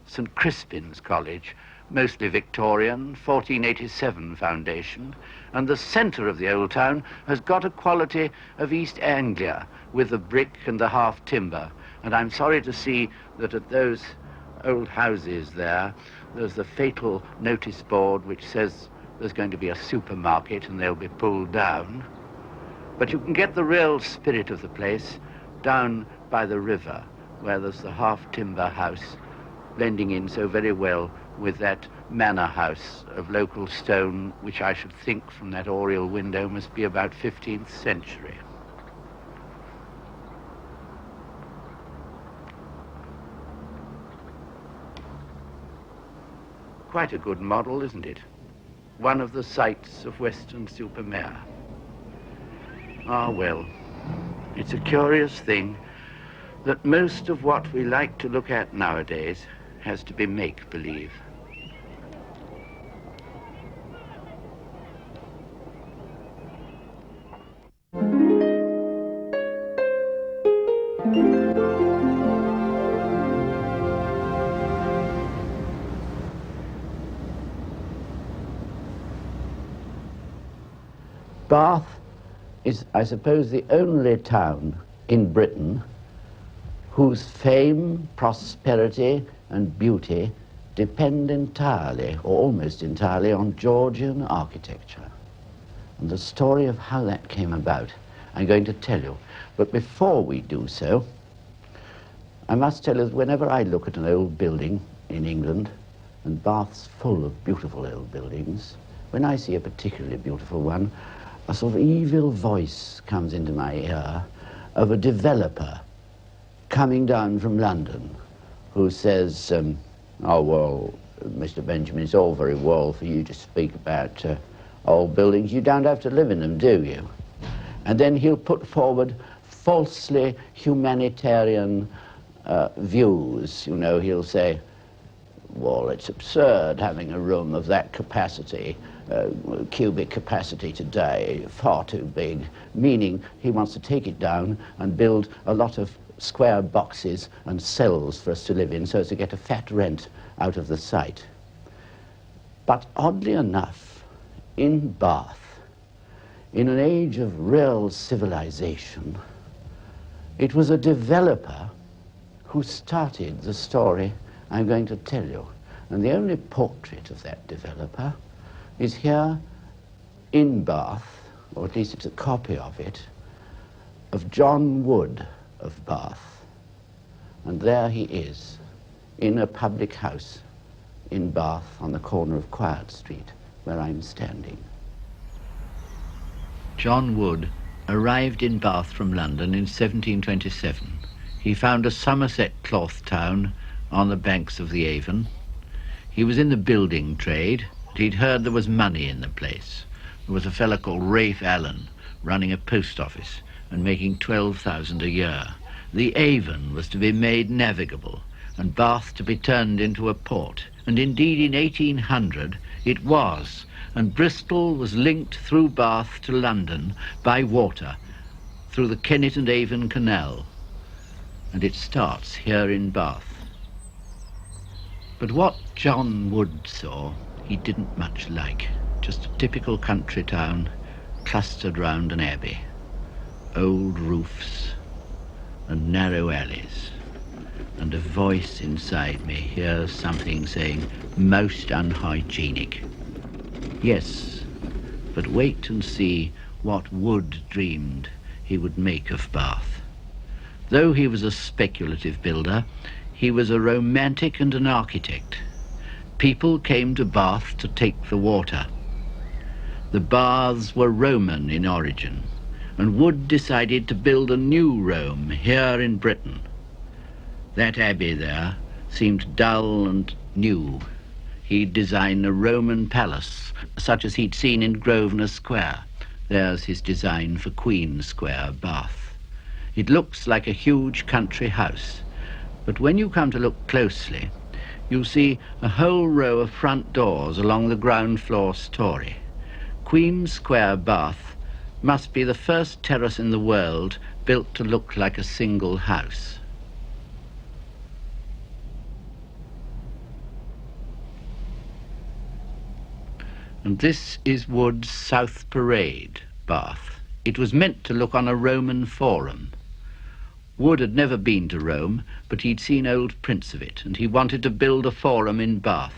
St. Crispin's College, mostly Victorian, 1487 foundation, and the centre of the old town has got a quality of East Anglia with the brick and the half timber. And I'm sorry to see that at those old houses there's the fatal notice board which says there's going to be a supermarket and they'll be pulled down. But you can get the real spirit of the place down by the river, where there's the half-timber house blending in so very well with that manor house of local stone, which I should think from that oriel window must be about 15th century. Quite a good model, isn't it? One of the sights of Weston Super-Mere. Ah, well, it's a curious thing that most of what we like to look at nowadays has to be make-believe. Bath is, I suppose, the only town in Britain whose fame, prosperity, and beauty depend entirely, or almost entirely, on Georgian architecture. And the story of how that came about, I'm going to tell you. But before we do so, I must tell you that whenever I look at an old building in England, and Bath's full of beautiful old buildings, when I see a particularly beautiful one, a sort of evil voice comes into my ear of a developer coming down from London who says, oh, well, Mr. Benjamin, it's all very well for you to speak about old buildings. You don't have to live in them, do you? And then he'll put forward falsely humanitarian views. You know, he'll say, well, it's absurd having a room of that capacity, cubic capacity today, far too big, meaning he wants to take it down and build a lot of square boxes and cells for us to live in so as to get a fat rent out of the site. But oddly enough, in Bath, in an age of real civilization, it was a developer who started the story I'm going to tell you. And the only portrait of that developer is here in Bath, or at least it's a copy of it, of John Wood of Bath. And there he is, in a public house in Bath on the corner of Quiet Street, where I'm standing. John Wood arrived in Bath from London in 1727. He found a Somerset cloth town on the banks of the Avon. He was in the building trade. He'd heard there was money in the place. There was a fellow called Rafe Allen running a post office and making 12,000 a year. The Avon was to be made navigable and Bath to be turned into a port. And indeed in 1800 it was, and Bristol was linked through Bath to London by water through the Kennet and Avon Canal. And it starts here in Bath. But what John Wood saw, he didn't much like. Just a typical country town clustered round an abbey. Old roofs and narrow alleys. And a voice inside me hears something saying, most unhygienic. Yes, but wait and see what Wood dreamed he would make of Bath. Though he was a speculative builder, he was a romantic and an architect. People came to Bath to take the water. The baths were Roman in origin, and Wood decided to build a new Rome here in Britain. That abbey there seemed dull and new. He'd designed a Roman palace, such as he'd seen in Grosvenor Square. There's his design for Queen Square, Bath. It looks like a huge country house, but when you come to look closely, you see a whole row of front doors along the ground floor story. Queen Square, Bath, must be the first terrace in the world built to look like a single house. And this is Wood's South Parade, Bath. It was meant to look on a Roman forum. Wood had never been to Rome, but he'd seen old prints of it, and he wanted to build a forum in Bath.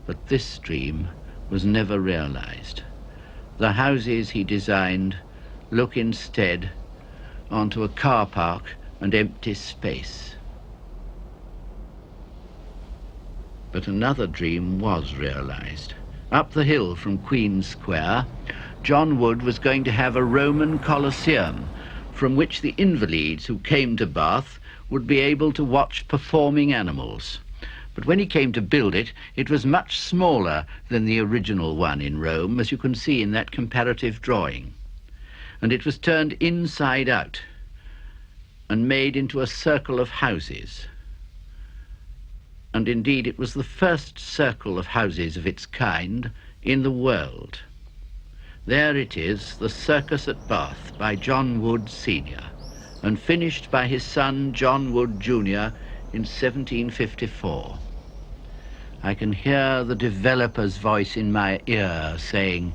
But this dream was never realized. The houses he designed look instead onto a car park and empty space. But another dream was realized. Up the hill from Queen Square, John Wood was going to have a Roman Colosseum from which the invalids who came to Bath would be able to watch performing animals. But when he came to build it, it was much smaller than the original one in Rome, as you can see in that comparative drawing. And it was turned inside out and made into a circle of houses. And indeed it was the first circle of houses of its kind in the world. There it is, the Circus at Bath by John Wood Sr., and finished by his son John Wood Jr. in 1754. I can hear the developer's voice in my ear saying,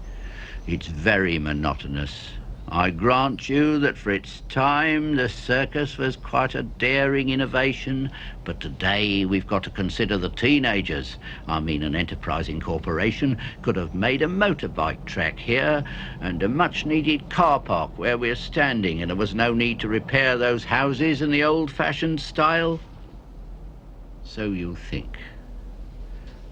"It's very monotonous. I grant you that for its time the circus was quite a daring innovation, but today we've got to consider the teenagers. I mean, an enterprising corporation could have made a motorbike track here and a much-needed car park where we're standing, and there was no need to repair those houses in the old-fashioned style. So you think.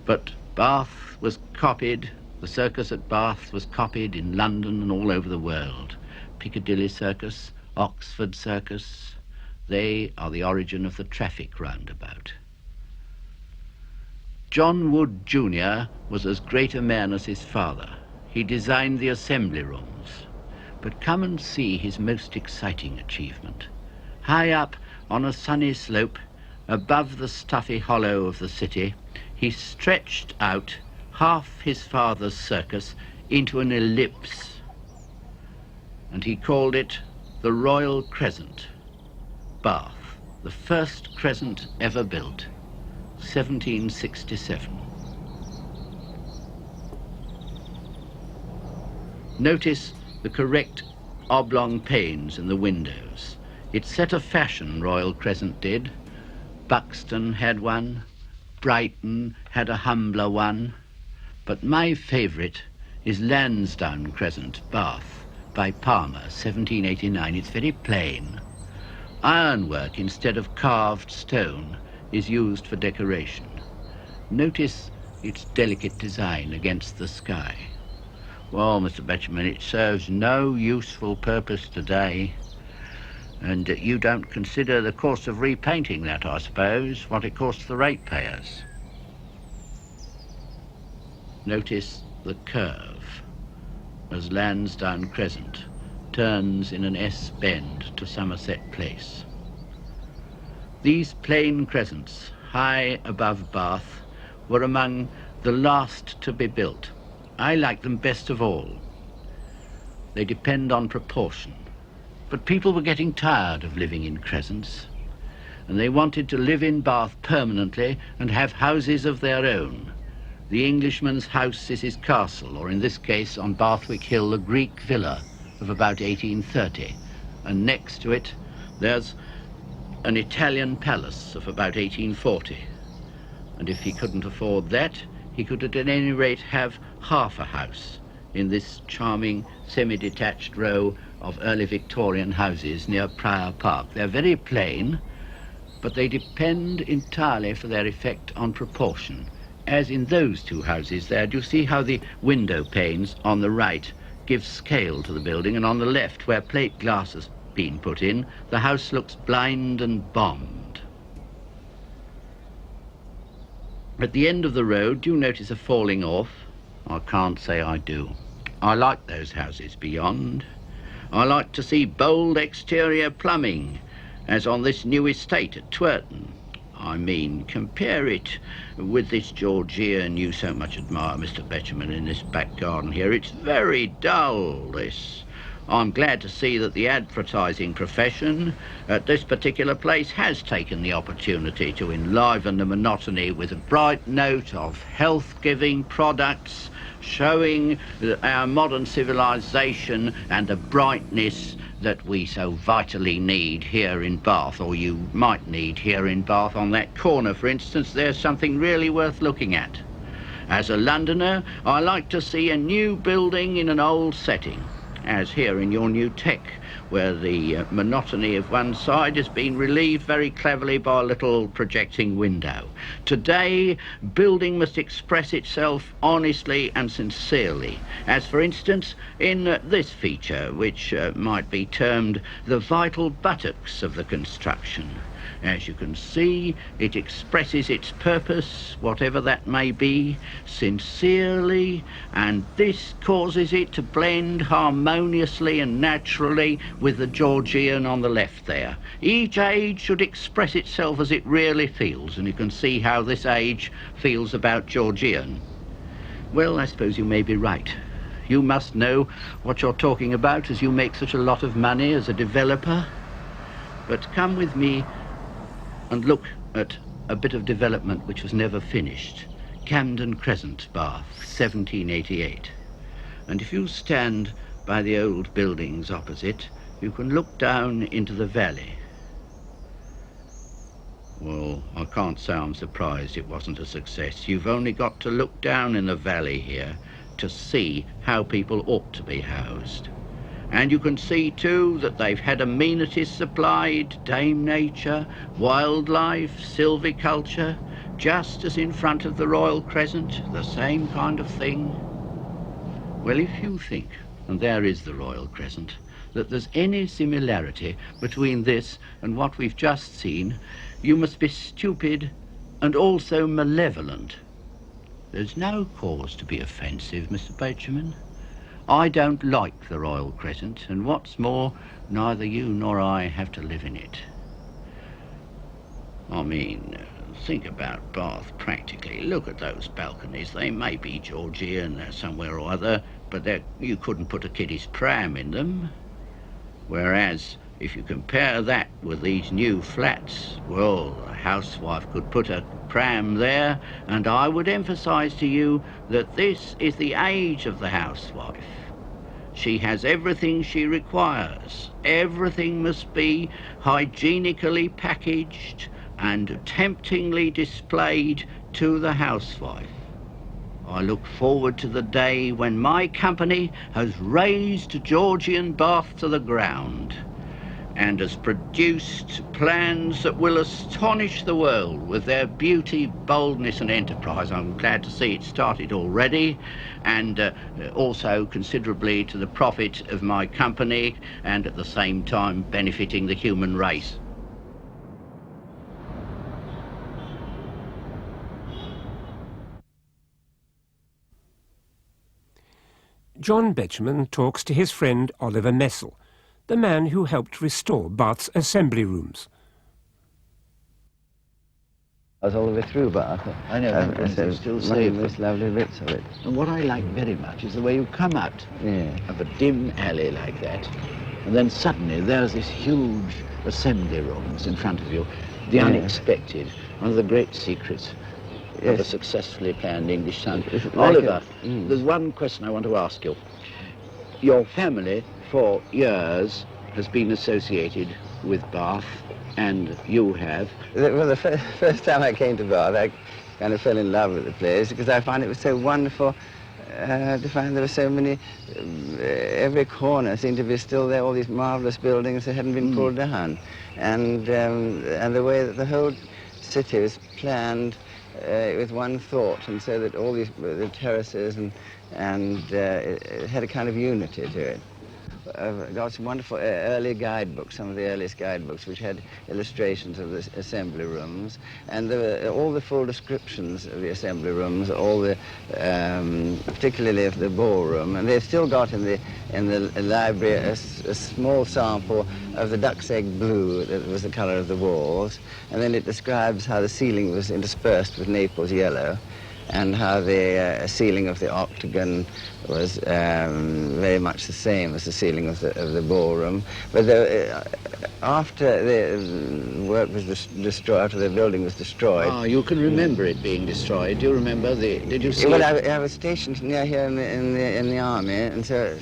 But Bath was copied. The circus at Bath was copied in London and all over the world. Piccadilly Circus, Oxford Circus, they are the origin of the traffic roundabout. John Wood Jr. was as great a man as his father. He designed the assembly rooms. But come and see his most exciting achievement. High up on a sunny slope, above the stuffy hollow of the city, he stretched out half his father's circus into an ellipse, and he called it the Royal Crescent, Bath, the first crescent ever built, 1767. Notice the correct oblong panes in the windows. It set a fashion, Royal Crescent did. Buxton had one, Brighton had a humbler one, but my favourite is Lansdowne Crescent, Bath, by Palmer, 1789. It's very plain. Ironwork instead of carved stone is used for decoration. Notice its delicate design against the sky. Well, Mr. Betjeman, it serves no useful purpose today. And you don't consider the cost of repainting that, I suppose, what it costs the ratepayers. Notice the curve as Lansdowne Crescent turns in an S bend to Somerset Place. These plain crescents, high above Bath, were among the last to be built. I like them best of all. They depend on proportion. But people were getting tired of living in crescents, and they wanted to live in Bath permanently and have houses of their own. The Englishman's house is his castle, or in this case, on Bathwick Hill, a Greek villa of about 1830. And next to it, there's an Italian palace of about 1840. And if he couldn't afford that, he could at any rate have half a house in this charming semi-detached row of early Victorian houses near Prior Park. They're very plain, but they depend entirely for their effect on proportion. As in those two houses there, do you see how the window panes on the right give scale to the building, and on the left, where plate glass has been put in, the house looks blind and bombed. At the end of the road, do you notice a falling off? I can't say I do. I like those houses beyond. I like to see bold exterior plumbing, as on this new estate at Twerton. I mean, compare it with this Georgian you so much admire, Mr. Betjeman, in this back garden here. It's very dull, this. I'm glad to see that the advertising profession at this particular place has taken the opportunity to enliven the monotony with a bright note of health-giving products, showing our modern civilization and the brightness that we so vitally need here in Bath, or you might need here in Bath. On that corner, for instance, there's something really worth looking at. As a Londoner, I like to see a new building in an old setting, as here in your new tech, where the monotony of one side has been relieved very cleverly by a little projecting window. Today, building must express itself honestly and sincerely, as for instance in this feature, which might be termed the vital buttocks of the construction. As you can see, it expresses its purpose, whatever that may be, sincerely, and this causes it to blend harmoniously and naturally with the Georgian on the left there. Each age should express itself as it really feels, and you can see how this age feels about Georgian. Well, I suppose you may be right. You must know what you're talking about, as you make such a lot of money as a developer. But come with me and look at a bit of development which was never finished. Camden Crescent, Bath, 1788. And if you stand by the old buildings opposite, you can look down into the valley. Well, I can't say I'm surprised it wasn't a success. You've only got to look down in the valley here to see how people ought to be housed. And you can see too that they've had amenities supplied, Dame Nature, wildlife, silviculture, just as in front of the Royal Crescent, the same kind of thing. Well, if you think, and there is the Royal Crescent, that there's any similarity between this and what we've just seen, you must be stupid and also malevolent. There's no cause to be offensive, Mr. Betjeman. I don't like the Royal Crescent, and what's more, neither you nor I have to live in it. I mean, think about Bath practically. Look at those balconies. They may be Georgian somewhere or other, but you couldn't put a kiddie's pram in them. Whereas, if you compare that with these new flats, well, a housewife could put a pram there, and I would emphasize to you that this is the age of the housewife. She has everything she requires. Everything must be hygienically packaged and temptingly displayed to the housewife. I look forward to the day when my company has razed Georgian Bath to the ground and has produced plans that will astonish the world with their beauty, boldness and enterprise. I'm glad to see it started already, and also considerably to the profit of my company and at the same time benefiting the human race. John Betjeman talks to his friend Oliver Messel, the man who helped restore Bath's assembly rooms. I was all the way through Bath. I know, you still say the most lovely bits of it. And what I like very much is the way you come out of a dim alley like that, and then suddenly there's this huge assembly rooms in front of you, the unexpected, one of the great secrets of a successfully planned English town. Oliver, there's one question I want to ask you. Your family, for years, has been associated with Bath, and you have. Well, the first time I came to Bath, I kind of fell in love with the place because I found it was so wonderful to find there were so many, every corner seemed to be still there, all these marvellous buildings that hadn't been pulled down. And the way that the whole city was planned with one thought, and so that all these the terraces and it had a kind of unity to it. I've got some wonderful early guidebooks, some of the earliest guidebooks, which had illustrations of the assembly rooms, and there were all the full descriptions of the assembly rooms, all the, particularly of the ballroom, and they've still got in the library a small sample of the duck's egg blue that was the colour of the walls, and then it describes how the ceiling was interspersed with Naples yellow, and how the ceiling of the octagon was very much the same as the ceiling of the ballroom. But after the work was destroyed, after the building was destroyed... Ah, you can remember it being destroyed. Do you remember did you see well, it? I was stationed near here in the army, and so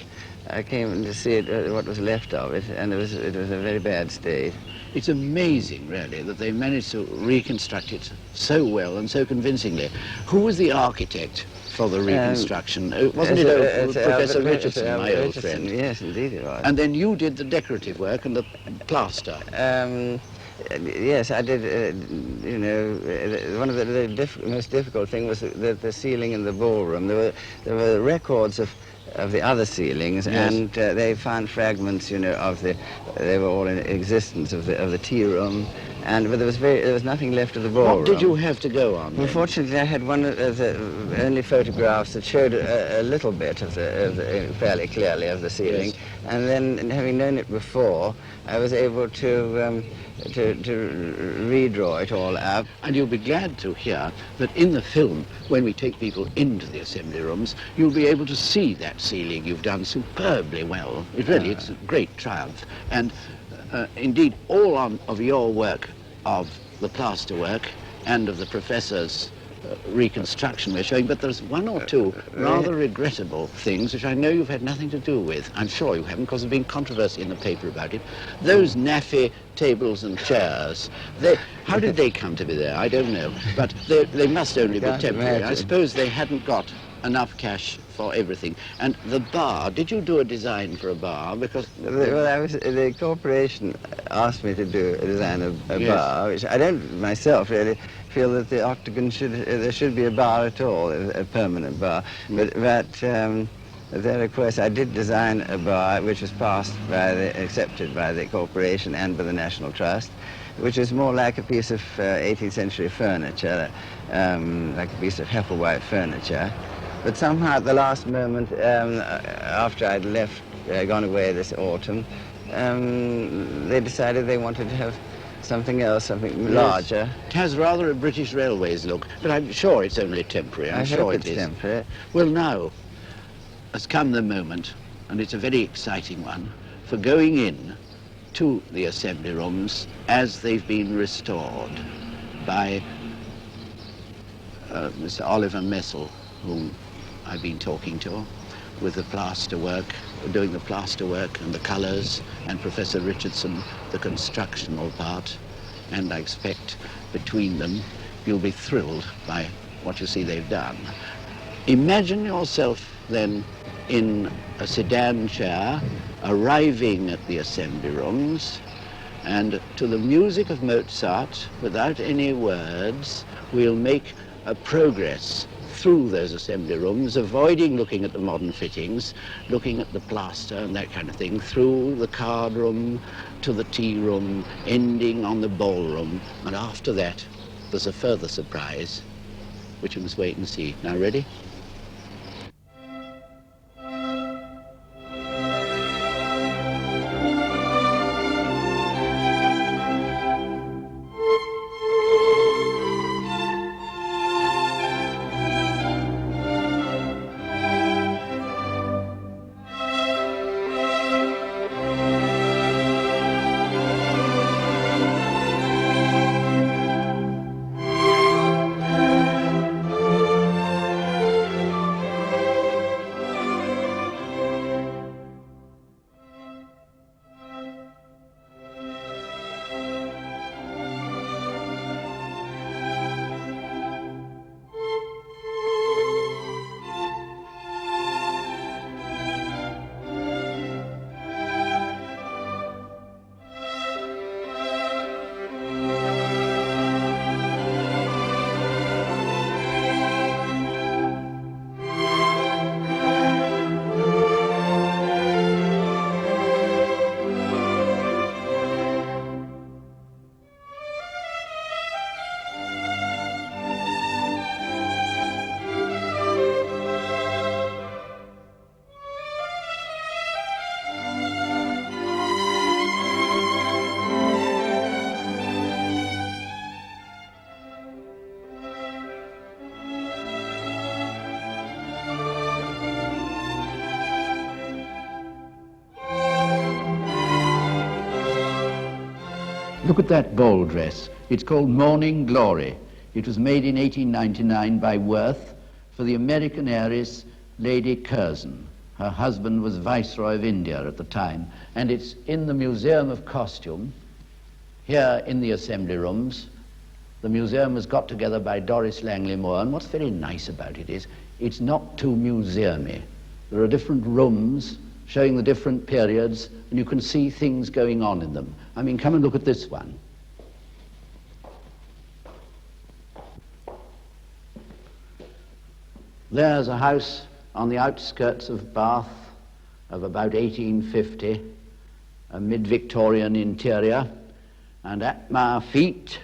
I came to see it, what was left of it, and it was a very bad state. It's amazing, really, that they managed to reconstruct it so well and so convincingly. Who was the architect for the reconstruction? Wasn't it Professor Richardson, my old friend? Yes, indeed it was. And then you did the decorative work and the plaster. Yes, I did. You know, one of the most difficult things was the ceiling in the ballroom. There were records of the other ceilings, and they found fragments, you know, they were all in existence of the tea room, but there was nothing left of the ballroom. What did you have to go on? Unfortunately, I had one of the only photographs that showed a little bit of fairly clearly of the ceiling, and then having known it before, I was able to redraw it all up. And you'll be glad to hear that in the film, when we take people into the assembly rooms, you'll be able to see that ceiling. You've done superbly well. It's a great triumph. And indeed, all of your work, of the plaster work and of the professor's reconstruction we're showing, but there's one or two rather regrettable things which I know you've had nothing to do with. I'm sure you haven't, because there's been controversy in the paper about it. Those naffy tables and chairs, how did they come to be there? I don't know, but they must only be temporary. I suppose they hadn't got enough cash for everything. And the bar, did you do a design for a bar? Because the corporation asked me to do a design of a bar, which I don't myself really feel that the Octagon there should be a bar at all, a permanent bar. But at their request, I did design a bar which was accepted by the corporation and by the National Trust, which is more like a piece of 18th century furniture, like a piece of Hepplewhite furniture. But somehow at the last moment, after I'd left, gone away this autumn, they decided they wanted to have something else, something larger. It has rather a British Railways look, but I'm sure it's only temporary. I'm sure it is. Temporary. Well, now has come the moment, and it's a very exciting one, for going in to the assembly rooms as they've been restored by Mr. Oliver Messel, whom I've been talking to, with the plaster work, doing the plaster work and the colours, and Professor Richardson, the constructional part, and I expect between them you'll be thrilled by what you see they've done. Imagine yourself then in a sedan chair, arriving at the assembly rooms, and to the music of Mozart, without any words, we'll make a progress through those assembly rooms, avoiding looking at the modern fittings, looking at the plaster and that kind of thing, through the card room to the tea room, ending on the ballroom, and after that there's a further surprise, which you must wait and see. Now, ready? Look at that ball dress. It's called Morning Glory. It was made in 1899 by Worth for the American heiress Lady Curzon. Her husband was Viceroy of India at the time, and it's in the Museum of Costume, here in the assembly rooms. The museum was got together by Doris Langley Moore, and what's very nice about it is it's not too museumy. There are different rooms showing the different periods, and you can see things going on in them. I mean, come and look at this one. There's a house on the outskirts of Bath of about 1850, a mid-Victorian interior, and at my feet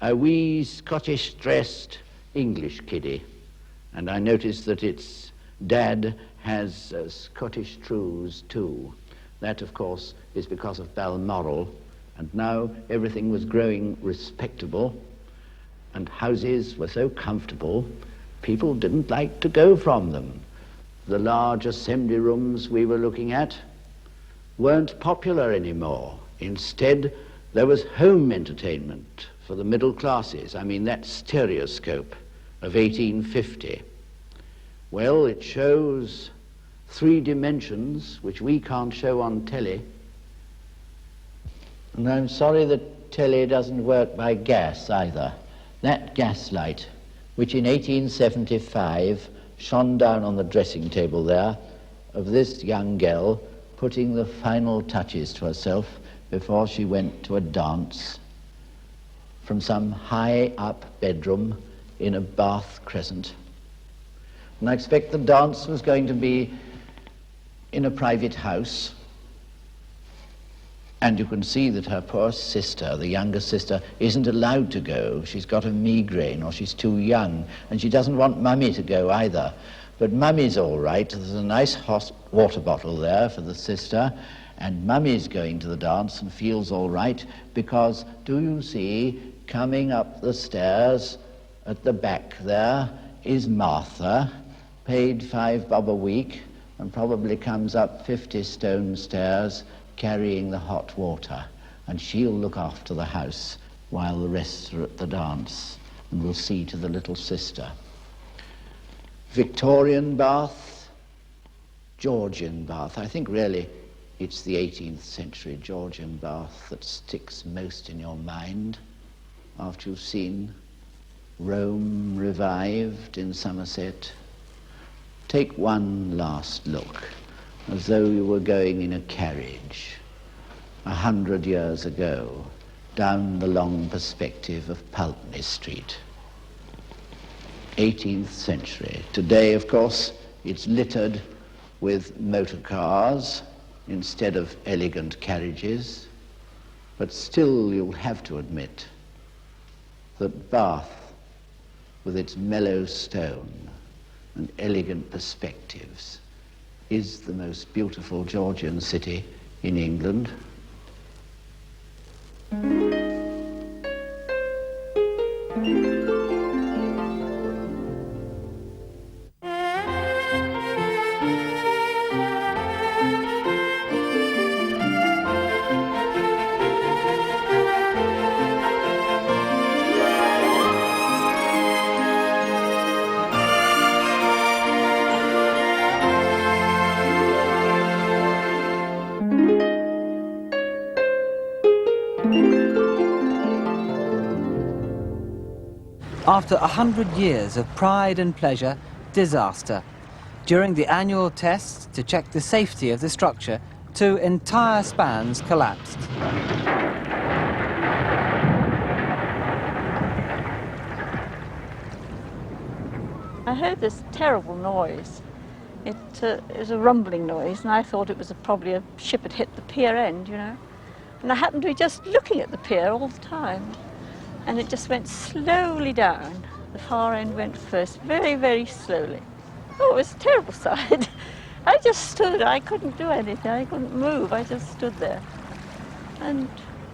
a wee Scottish-dressed English kiddie. And I noticed that its dad has Scottish trews too. That, of course, is because of Balmoral, and now everything was growing respectable, and houses were so comfortable, people didn't like to go from them. The large assembly rooms we were looking at weren't popular anymore. Instead, there was home entertainment for the middle classes. I mean, that stereoscope of 1850. Well, it shows 3 dimensions which we can't show on telly. And I'm sorry that telly doesn't work by gas either. That gas light, which in 1875 shone down on the dressing table there, of this young girl putting the final touches to herself before she went to a dance from some high-up bedroom in a Bath Crescent. And I expect the dance was going to be in a private house. And you can see that her poor sister, the younger sister, isn't allowed to go. She's got a migraine or she's too young, and she doesn't want Mummy to go either. But Mummy's all right. There's a nice hot water bottle there for the sister, and Mummy's going to the dance and feels all right because, do you see, coming up the stairs at the back there is Martha, paid £5 a week, and probably comes up 50 stone stairs carrying the hot water, and she'll look after the house while the rest are at the dance, and will see to the little sister. Victorian Bath, Georgian Bath. I think really it's the 18th century Georgian Bath that sticks most in your mind after you've seen Rome revived in Somerset. Take one last look, as though you were going in a carriage 100 years ago down the long perspective of Pulteney Street. 18th century. Today, of course, it's littered with motor cars instead of elegant carriages, but still you'll have to admit that Bath, with its mellow stone and elegant perspectives, is the most beautiful Georgian city in England. After 100 years of pride and pleasure, disaster. During the annual tests to check the safety of the structure, 2 entire spans collapsed. I heard this terrible noise. It was a rumbling noise, and I thought it was probably a ship had hit the pier end, you know. And I happened to be just looking at the pier all the time. And it just went slowly down. The far end went first, very, very slowly. Oh, it was a terrible sight. I just stood, I couldn't do anything, I couldn't move, I just stood there. And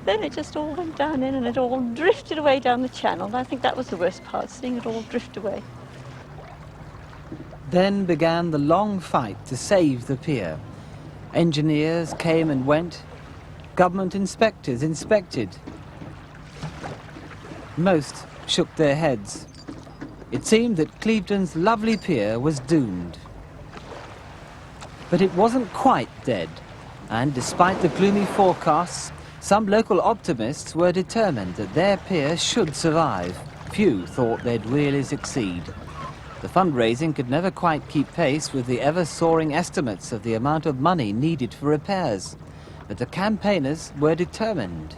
then it just all went down in and it all drifted away down the channel. And I think that was the worst part, seeing it all drift away. Then began the long fight to save the pier. Engineers came and went. Government inspectors inspected. Most shook their heads. It seemed that Clevedon's lovely pier was doomed. But it wasn't quite dead, and despite the gloomy forecasts, some local optimists were determined that their pier should survive. Few thought they'd really succeed. The fundraising could never quite keep pace with the ever-soaring estimates of the amount of money needed for repairs. But the campaigners were determined.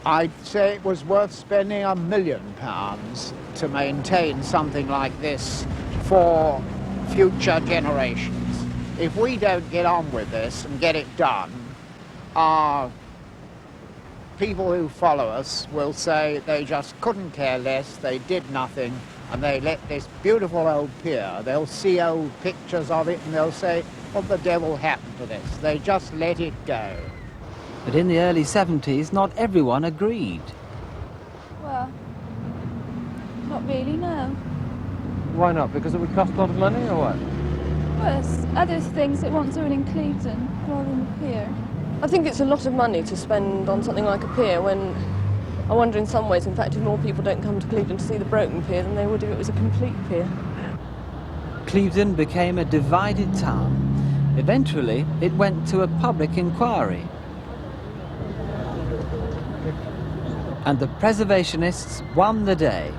I'd say it was worth spending £1 million to maintain something like this for future generations. If we don't get on with this and get it done, our people who follow us will say they just couldn't care less, they did nothing, and they let this beautiful old pier, they'll see old pictures of it and they'll say, what the devil happened to this? They just let it go. But in the early 70s, not everyone agreed. Well, not really, no. Why not? Because it would cost a lot of money, or what? Well, there's other things that want doing in Clevedon rather than the pier. I think it's a lot of money to spend on something like a pier when I wonder in some ways, in fact, if more people don't come to Clevedon to see the broken pier than they would if it was a complete pier. Clevedon became a divided town. Eventually, it went to a public inquiry. And the preservationists won the day.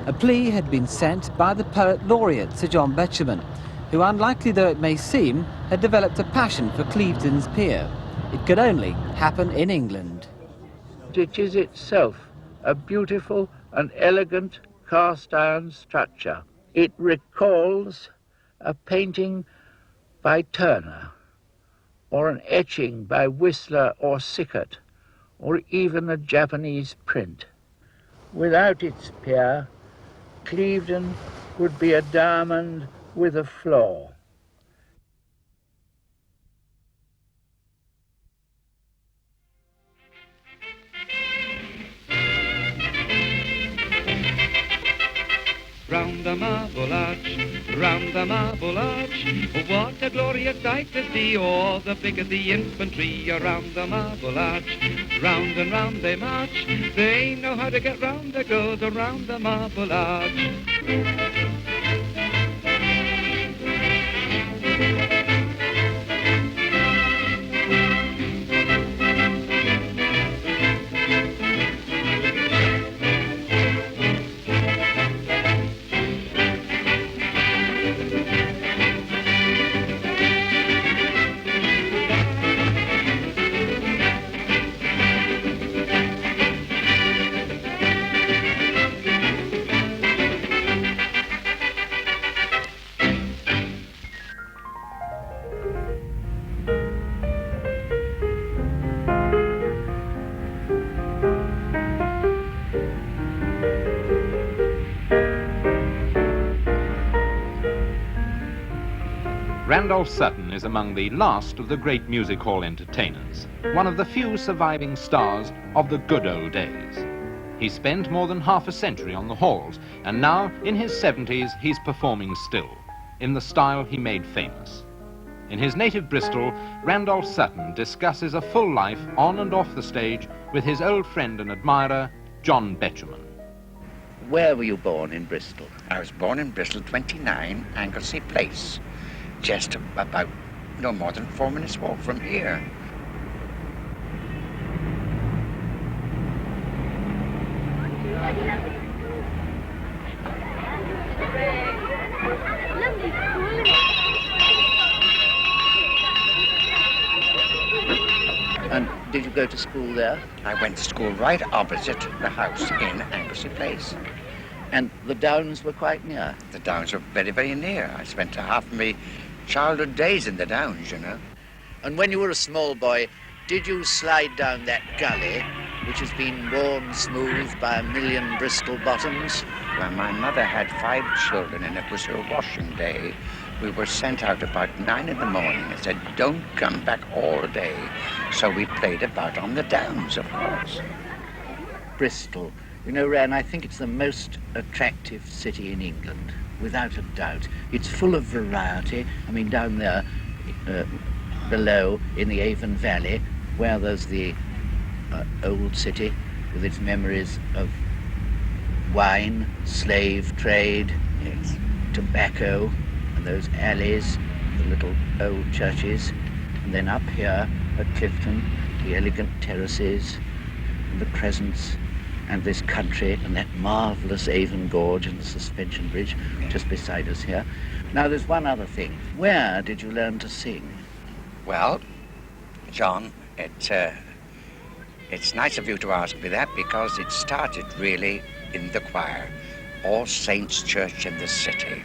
A plea had been sent by the poet laureate Sir John Betjeman, who, unlikely though it may seem, had developed a passion for Clevedon's pier. It could only happen in England. It is itself a beautiful and elegant cast-iron structure. It recalls a painting by Turner, or an etching by Whistler or Sickert, or even a Japanese print. Without its pier, Clevedon would be a diamond with a flaw. Round the Marble Arch, round the Marble Arch, what a glorious sight to see, all the bigger the infantry around the Marble Arch. Round and round they march, they know how to get round the girls around the Marble Arch. Randolph Sutton is among the last of the great music hall entertainers, one of the few surviving stars of the good old days. He spent more than half a century on the halls, and now, in his 70s, he's performing still, in the style he made famous. In his native Bristol, Randolph Sutton discusses a full life on and off the stage with his old friend and admirer, John Betjeman. Where were you born in Bristol? I was born in Bristol, 29 Anglesey Place, just about no more than 4 minutes walk from here. And did you go to school there? I went to school right opposite the house in Anglesey Place. And the Downs were quite near? The Downs were very, very near. I spent half of my childhood days in the Downs, you know. And when you were a small boy, did you slide down that gully, which has been worn smooth by a million Bristol bottoms? Well, my mother had 5 children, and it was her washing day. We were sent out about 9 in the morning and said, don't come back all day. So we played about on the Downs, of course. Bristol. You know, Ran, I think it's the most attractive city in England, without a doubt. It's full of variety. I mean, down there, below, in the Avon Valley, where there's the old city with its memories of wine, slave trade, yes, tobacco, and those alleys, the little old churches. And then up here at Clifton, the elegant terraces, and the crescents, and this country, and that marvellous Avon Gorge and the suspension bridge just beside us here. Now, there's one other thing. Where did you learn to sing? Well, John, it's nice of you to ask me that, because it started really in the choir, All Saints Church in the city.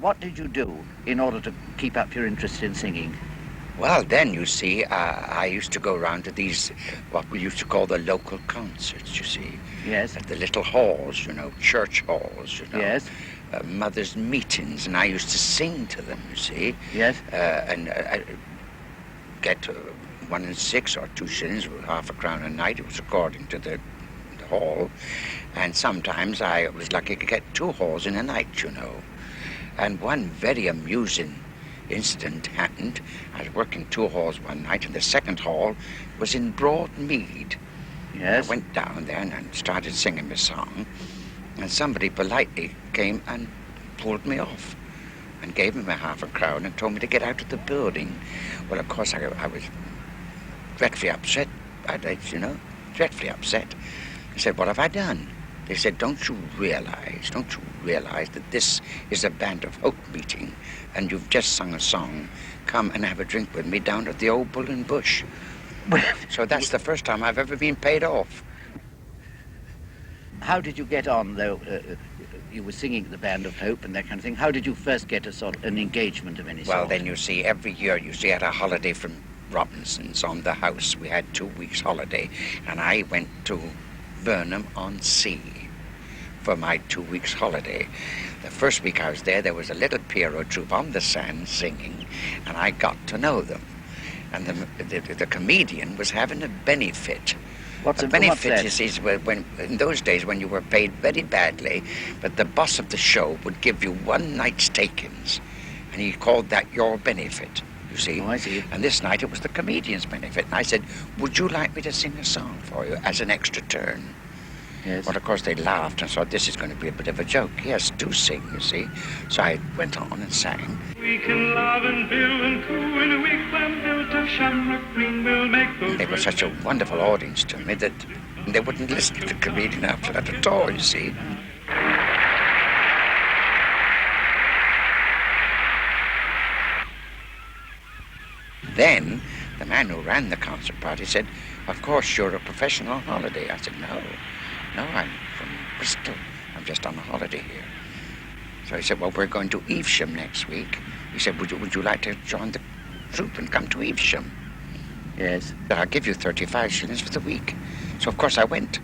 what did you do in order to keep up your interest in singing? Well, then, you see, I used to go around to these, what we used to call the local concerts, you see. Yes. At the little halls, you know, church halls, you know. Yes. Mothers' meetings, and I used to sing to them, you see. Yes. And I get 1 6 or 2 shillings, half a crown a night. It was according to the hall. And sometimes I was lucky to get 2 halls in a night, you know. And one very amusing incident happened. I was working 2 halls one night, and the second hall was in Broadmead. Yes. I went down there and started singing my song, and somebody politely came and pulled me off and gave me my half a crown and told me to get out of the building. Well, of course, I was dreadfully upset. Dreadfully upset. I said, what have I done? They said, don't you realize that this is a Band of Hope meeting and you've just sung a song? Come and have a drink with me down at the old Bull and Bush. So that's the first time I've ever been paid off. How did you get on, though? You were singing at the Band of Hope and that kind of thing. How did you first get an engagement of any sort? Well, then you see, every year, I had a holiday from Robinson's on the house. We had 2 weeks holiday, and I went to Burnham-on-Sea for my 2 weeks holiday. The first week I was there was a little Pierrot troupe on the sand singing, and I got to know them. And the comedian was having a benefit. What's a benefit? Is when in those days when you were paid very badly, but the boss of the show would give you 1 night's takings, and he called that your benefit. You see? Oh, I see. And this night it was the comedian's benefit. And I said, would you like me to sing a song for you as an extra turn? Yes. Well, of course, they laughed and thought this is going to be a bit of a joke. Yes, do sing, you see. So I went on and sang. We can love and build and coo in a wigwam built of shamrock green. We'll make those. They were such a wonderful audience to me that they wouldn't listen to the comedian after that at all, you see. Then the man who ran the concert party said, of course, you're a professional on holiday. I said, no, I'm from Bristol. I'm just on a holiday here. So he said, well, we're going to Evesham next week. He said, would you like to join the troupe and come to Evesham? Yes. I'll give you 35 shillings for the week. So, of course, I went.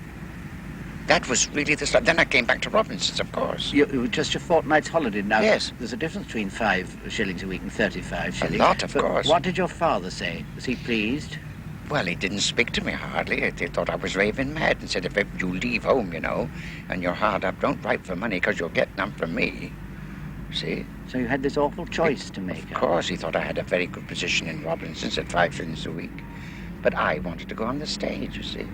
That was really the start. Then I came back to Robinson's, of course. Just your fortnight's holiday now. Yes. There's a difference between 5 shillings a week and 35 shillings. A lot, of course. What did your father say? Was he pleased? Well, he didn't speak to me hardly. They thought I was raving mad and said, if you leave home, you know, and you're hard up, don't write for money because you'll get none from me. See? So you had this awful choice to make. Of course, he thought I had a very good position in Robinson's at 5 shillings a week. But I wanted to go on the stage, you see.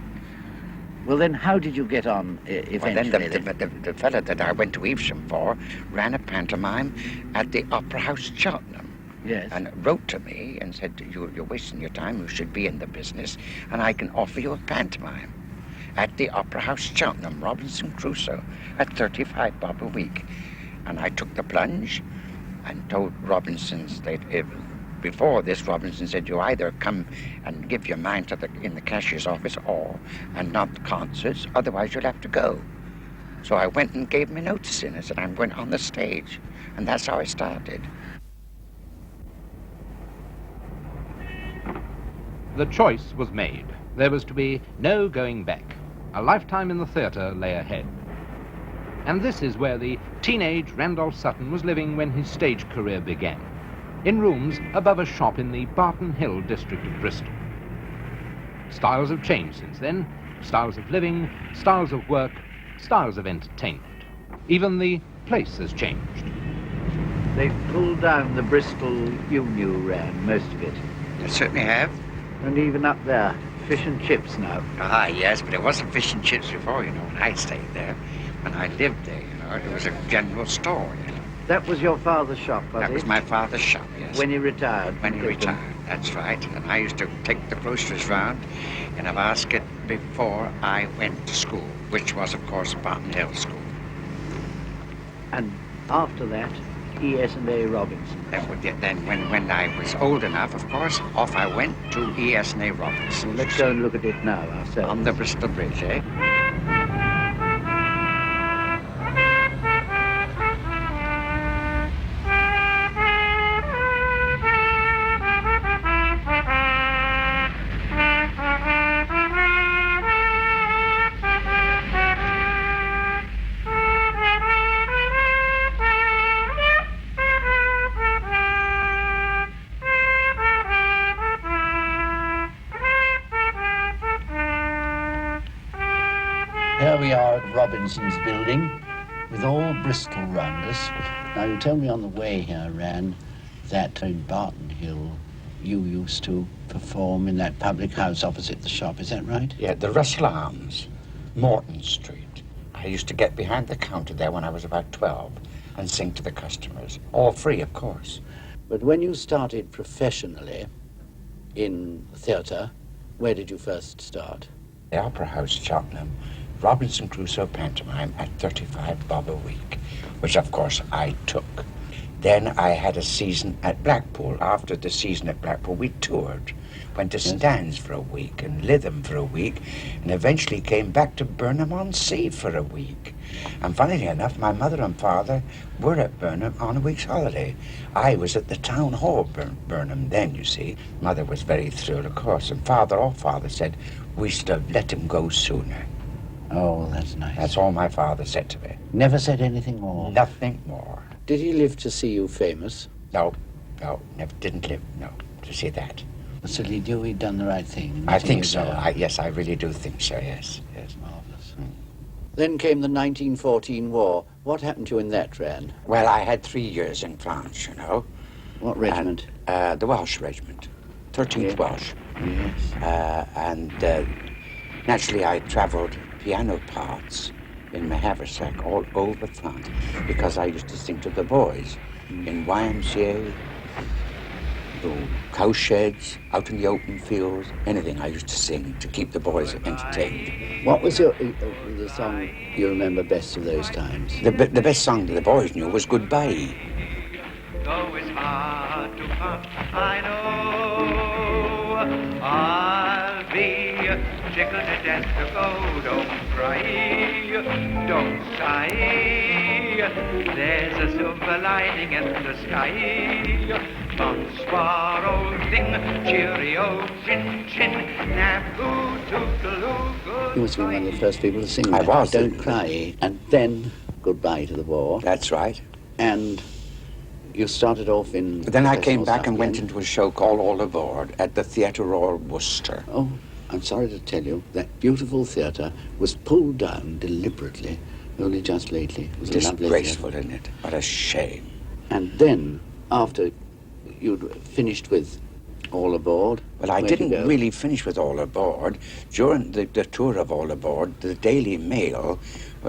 Well, then, how did you get on eventually? Well, then the fellow that I went to Evesham for ran a pantomime at the Opera House, Cheltenham. Yes. And wrote to me and said, you're wasting your time, you should be in the business, and I can offer you a pantomime at the Opera House, Cheltenham, Robinson Crusoe, at 35 bob a week. And I took the plunge and told Robinson's that before this, Robinson said, you either come and give your mind in the cashier's office and not concerts, otherwise you'll have to go. So I went and gave me notice in it, and I went on the stage, and that's how I started. The choice was made. There was to be no going back. A lifetime in the theatre lay ahead. And this is where the teenage Randolph Sutton was living when his stage career began, in rooms above a shop in the Barton Hill district of Bristol. Styles have changed since then. Styles of living, styles of work, styles of entertainment. Even the place has changed. They've pulled down the Bristol you ran, most of it. They certainly have. And even up there, fish and chips now. Ah, yes, but it wasn't fish and chips before, you know, when I stayed there. When I lived there, you know, it was a general store, you know. That was your father's shop, was it? That was my father's shop, yes. When he retired? When he retired, that's right. And I used to take the groceries round in a basket before I went to school, which was, of course, Barton Hill School. And after that, E.S.A. Robinson. Then when I was old enough, of course, off I went to E.S.A. Robinson. Well, let's go and look at it now ourselves. On the Bristol Bridge, eh? Here we are at Robinson's building, with all Bristol round us. Now, you told me on the way here, Ran, that in Barton Hill you used to perform in that public house opposite the shop. Is that right? Yeah, the Russell Arms, Morton Street. I used to get behind the counter there when I was about 12 and sing to the customers. All free, of course. But when you started professionally in theatre, where did you first start? The Opera House, Cheltenham, Robinson Crusoe pantomime at 35 bob a week, which of course I took. Then I had a season at Blackpool. After the season at Blackpool, we toured. Went to Stan's for a week and Lytham for a week, and eventually came back to Burnham-on-Sea for a week. And funnily enough, my mother and father were at Burnham on a week's holiday. I was at the town hall, Burnham, then, you see. Mother was very thrilled, of course, and father said, we should have let him go sooner. Oh, that's nice. That's all my father said to me. Never said anything more? Nothing more. Did he live to see you famous? No, never didn't live, no, to see that. So he knew he'd done the right thing? I think so. Yes, I really do think so, yes. Marvellous. Then came the 1914 war. What happened to you in that, Ran? Well, I had 3 years in France, you know. What regiment? The Welsh regiment, 13th Welsh. Yes. And naturally I travelled piano parts in my haversack all over France because I used to sing to the boys in YMCA, cowsheds, out in the open fields, anything I used to sing to keep the boys entertained. What was the song you remember best of those times? The best song that the boys knew was Goodbye. Though it's hard to come, I know I'll be tickled to death to go. Don't cry, don't sigh. There's a silver lining in the sky. Bonsoir, old thing, cheerio, chin chin, naboo, toodaloo, good. You must have been one of the first people to sing I that. was. Don't cry. And then goodbye to the war. That's right. And you started off in... Then I came back and went into a show called All Aboard at the Theatre Royal Worcester. Oh, I'm sorry to tell you, that beautiful theatre was pulled down deliberately only just lately. It was disgraceful, isn't it? What a shame. And then, after you'd finished with All Aboard... Well, I didn't really finish with All Aboard. During the tour of All Aboard, the Daily Mail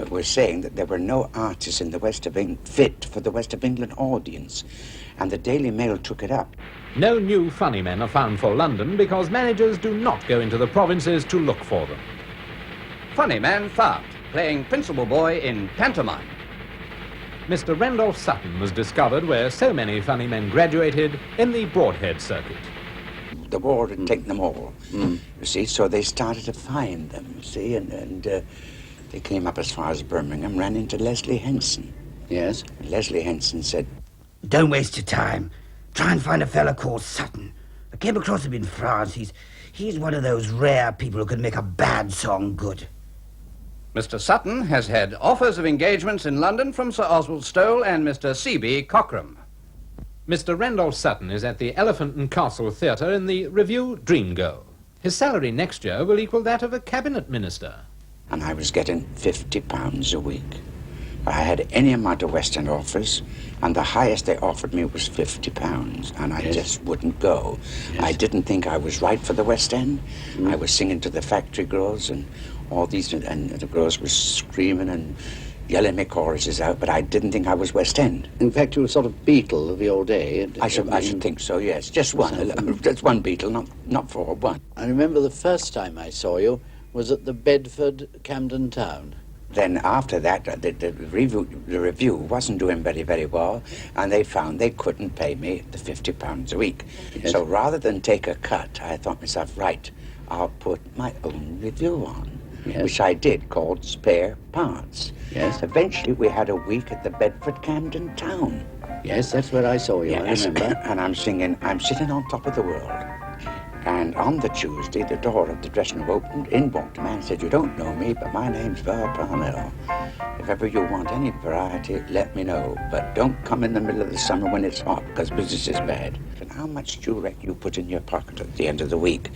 was saying that there were no artists in the West of England fit for the West of England audience. And the Daily Mail took it up. No new funny men are found for London because managers do not go into the provinces to look for them. Funny man found, playing principal boy in pantomime. Mr. Randolph Sutton was discovered where so many funny men graduated, in the Broadhead circuit. The war had taken them all, you see, so they started to find them, you see, and they came up as far as Birmingham, ran into Leslie Henson. Yes? And Leslie Henson said, "Don't waste your time. Try and find a fella called Sutton. I came across him in France. He's one of those rare people who can make a bad song good." Mr. Sutton has had offers of engagements in London from Sir Oswald Stowell and Mr. C.B. Cockram. Mr. Randolph Sutton is at the Elephant and Castle Theatre in the revue Dream Girl. His salary next year will equal that of a cabinet minister. And I was getting £50 a week. I had any amount of West End offers, and the highest they offered me was £50, and I just wouldn't go. I didn't think I was right for the West End. I was singing to the factory girls and all these, and the girls were screaming and yelling me choruses out, but I didn't think I was West End. In fact, you were sort of Beatle of your day. I should think so, yes. Just one. Just one Beatle, not four, one. I remember the first time I saw you was at the Bedford Camden Town. Then after that, the review wasn't doing very, very well, and they found they couldn't pay me the £50 a week. Yes. So rather than take a cut, I thought to myself, right, I'll put my own review on, which I did, called Spare Parts. Yes. Eventually, we had a week at the Bedford Camden Town. Yes, that's where I saw you, Yes. I remember. And I'm singing, I'm sitting on top of the world. And on the Tuesday, the door of the dressing room opened. In walked a man and said, "You don't know me, but my name's Val Parnell. If ever you want any variety, let me know. But don't come in the middle of the summer when it's hot, because business is bad." And how much do you reckon you put in your pocket at the end of the week?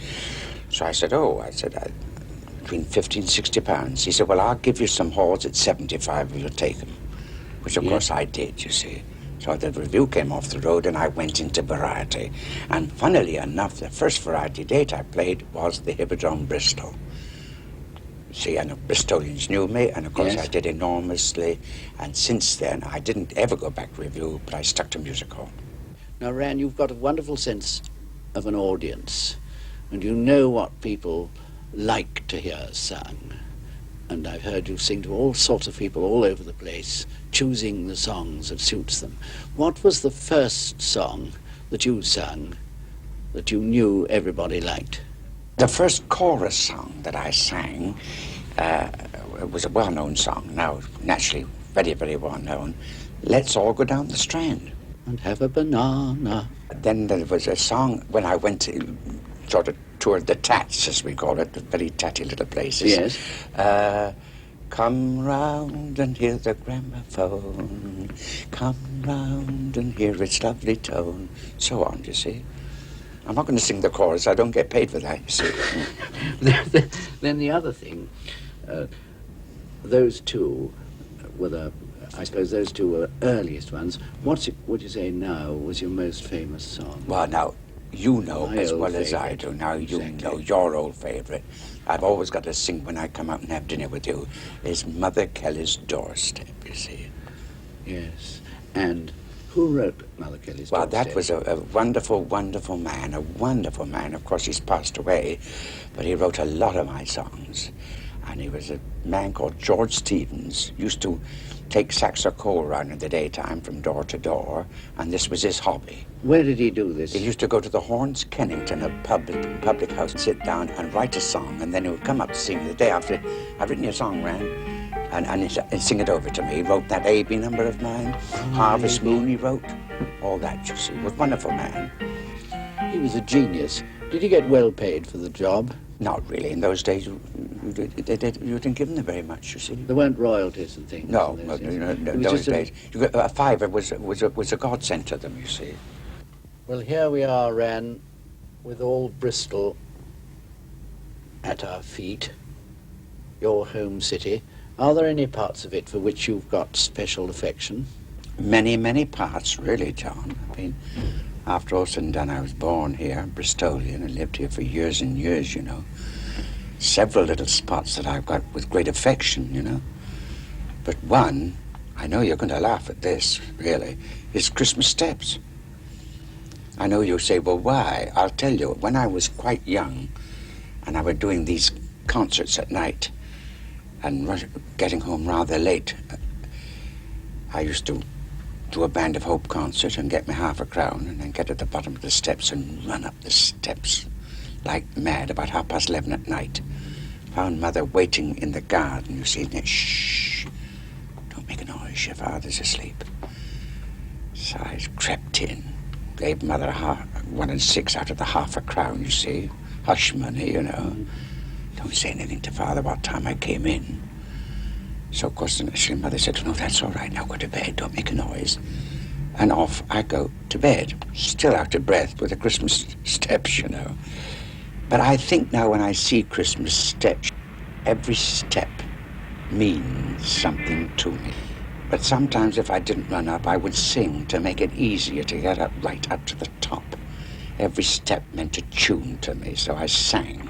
So I said, between 50 and 60 pounds. He said, well, I'll give you some halls at 75 if you'll take them. Which, of course, I did, you see. So the review came off the road and I went into Variety. And funnily enough, the first Variety date I played was the Hippodrome Bristol. See, and the Bristolians knew me, and of course I did enormously. And since then, I didn't ever go back to review, but I stuck to music hall. Now, Ran, you've got a wonderful sense of an audience, and you know what people like to hear sung. And I've heard you sing to all sorts of people all over the place, choosing the songs that suits them. What was the first song that you sung that you knew everybody liked? The first chorus song that I sang was a well-known song, now naturally very, very well-known. Let's all go down the Strand. And have a banana. Then there was a song when I went to sort of toured the Tats, as we call it, the very tatty little places. Yes. Come round and hear the gramophone. Come round and hear its lovely tone. So on, you see. I'm not going to sing the chorus. I don't get paid for that, you see. Then the other thing, those two were I suppose those two were earliest ones. What would you say now was your most famous song? Well, now, you know My as old well as I favourite. do. Now, you Exactly. know your old favourite. I've always got to sing when I come out and have dinner with you. Is Mother Kelly's Doorstep, you see. Yes. And who wrote Mother Kelly's Well, Doorstep? that was a wonderful, wonderful man, a wonderful man. Of course, he's passed away, but he wrote a lot of my songs. And he was a man called George Stevens, used to take sacks of coal around in the daytime from door to door, and this was his hobby. Where did he do this? He used to go to the Horns, Kennington, a public house, sit down and write a song, and then he would come up to see me the day after. I've written your song, Ran, and sing it over to me. He wrote that A-B number of mine, Harvest Moon he wrote, all that, you see. He was a wonderful man. He was a genius. Did he get well paid for the job? Not really. In those days, you didn't give them very much, you see. There weren't royalties and things. No, in no, those days. no, It was those just a- days. A fiver was a godsend to them, you see. Well, here we are, Ran, with all Bristol at our feet, your home city. Are there any parts of it for which you've got special affection? Many, many parts, really, John. I mean, after all said and done, I was born here, Bristolian, and lived here for years and years, you know. Several little spots that I've got with great affection, you know. But one, I know you're going to laugh at this, really, is Christmas Steps. I know you'll say, well, why? I'll tell you, when I was quite young, and I was doing these concerts at night, and getting home rather late, I used to do a Band of Hope concert and get me half a crown and then get at the bottom of the steps and run up the steps like mad about 11:30 at night. Found Mother waiting in the garden, you see, and then, shh, don't make a noise, your father's asleep. So I crept in, gave Mother 1 6 out of the half a crown, you see. Hush money, you know. Don't say anything to Father what time I came in. So, of course, initially Mother said, no, that's all right, now go to bed, don't make a noise. And off I go to bed, still out of breath with the Christmas steps, you know. But I think now when I see Christmas steps, every step means something to me. But sometimes if I didn't run up, I would sing to make it easier to get up right up to the top. Every step meant a tune to me, so I sang.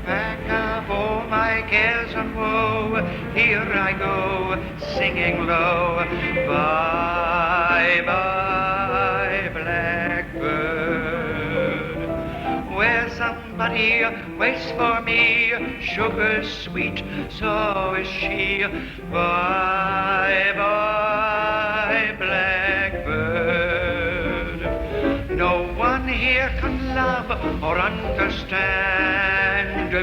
Pack up all my cares and woe, here I go, singing low. Bye, bye, blackbird, where somebody waits for me, sugar sweet, so is she. Bye, bye, blackbird, no one here can love or understand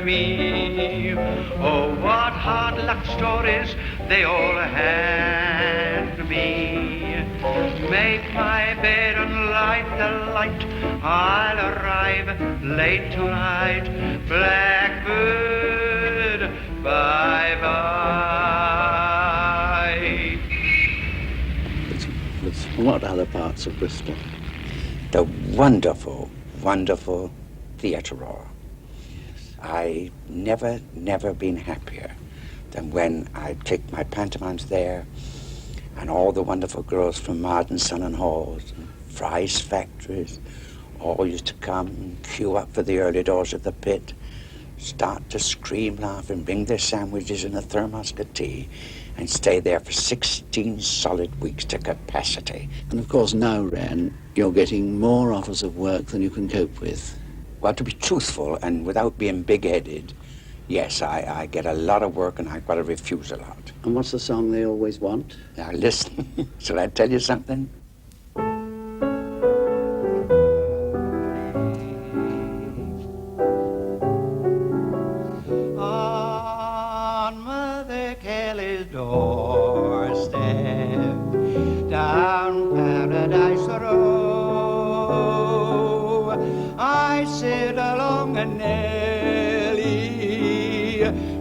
me. Oh, what hard luck stories they all hand me. Make my bed and light the light, I'll arrive late tonight. Blackbird, bye-bye. What other parts of Bristol? the wonderful, wonderful theatre roar. I never been happier than when I take my pantomimes there, and all the wonderful girls from Marden, Son and Halls, and Fry's factories, all used to come and queue up for the early doors of the pit, start to scream, laugh, and bring their sandwiches and a thermos of tea, and stay there for 16 solid weeks to capacity. And of course now, Ren, you're getting more offers of work than you can cope with. Well, to be truthful and without being big-headed, yes, I get a lot of work and I've got to refuse a lot. And what's the song they always want? Now listen, shall I tell you something? On Mother Kelly's doorstep, down Paradise Row, I sit along a Nellie,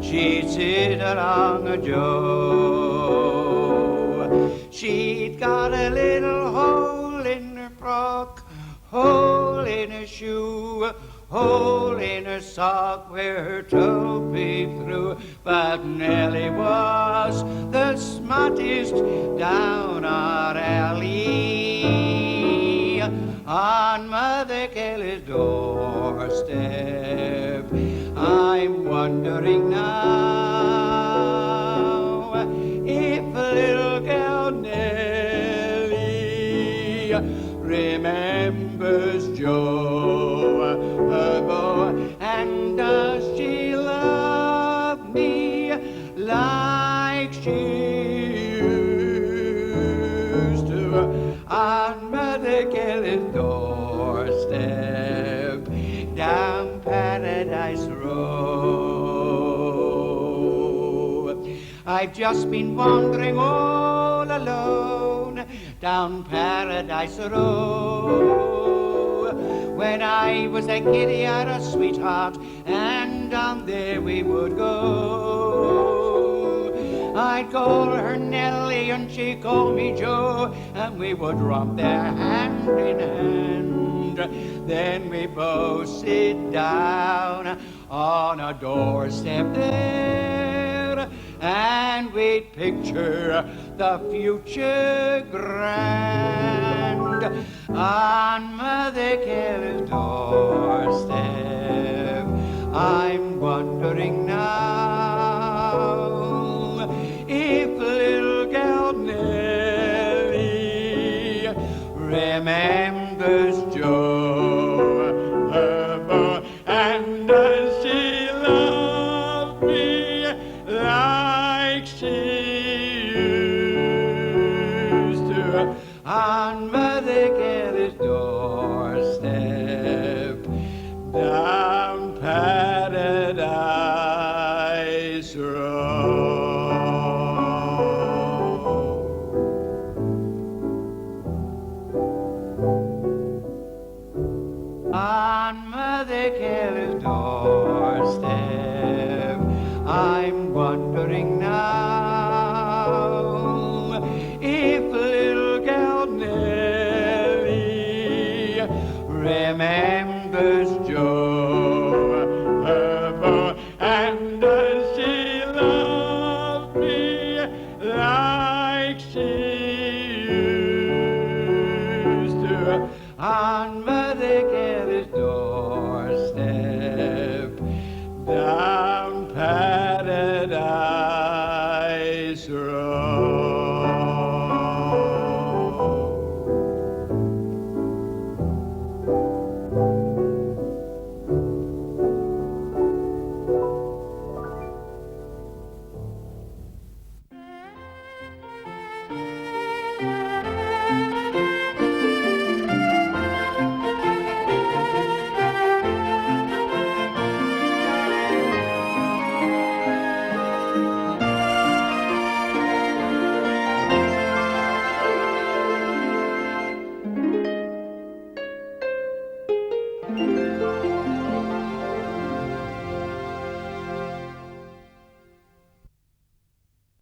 she'd sit along a Joe. She'd got a little hole in her frock, hole in her shoe, hole in her sock where her toe peeped through. But Nellie was the smartest down our alley. On Mother Kelly's doorstep, I'm wondering now if little girl Nellie remembers Joe, her boy, and does she love me like she used to? On Mother Kelly's doorstep, down Paradise Row. I've just been wandering all alone down Paradise Row. When I was a giddy eyed a sweetheart, and down there we would go. I'd call her Nellie and she'd call me Joe, and we would romp there hand in hand. Then we both sit down on a doorstep there, and we'd picture the future grand. On Mother Kelly's doorstep, I'm wondering now if little girl Nellie remembers Joe, her boy, and does she love me like she used to? On Mother Kelly's doorstep, down Paradise Row. On Mother Kelly's doorstep, I'm wondering now if little girl Nellie remembers Joe, her boy, and does she love me like she used to? On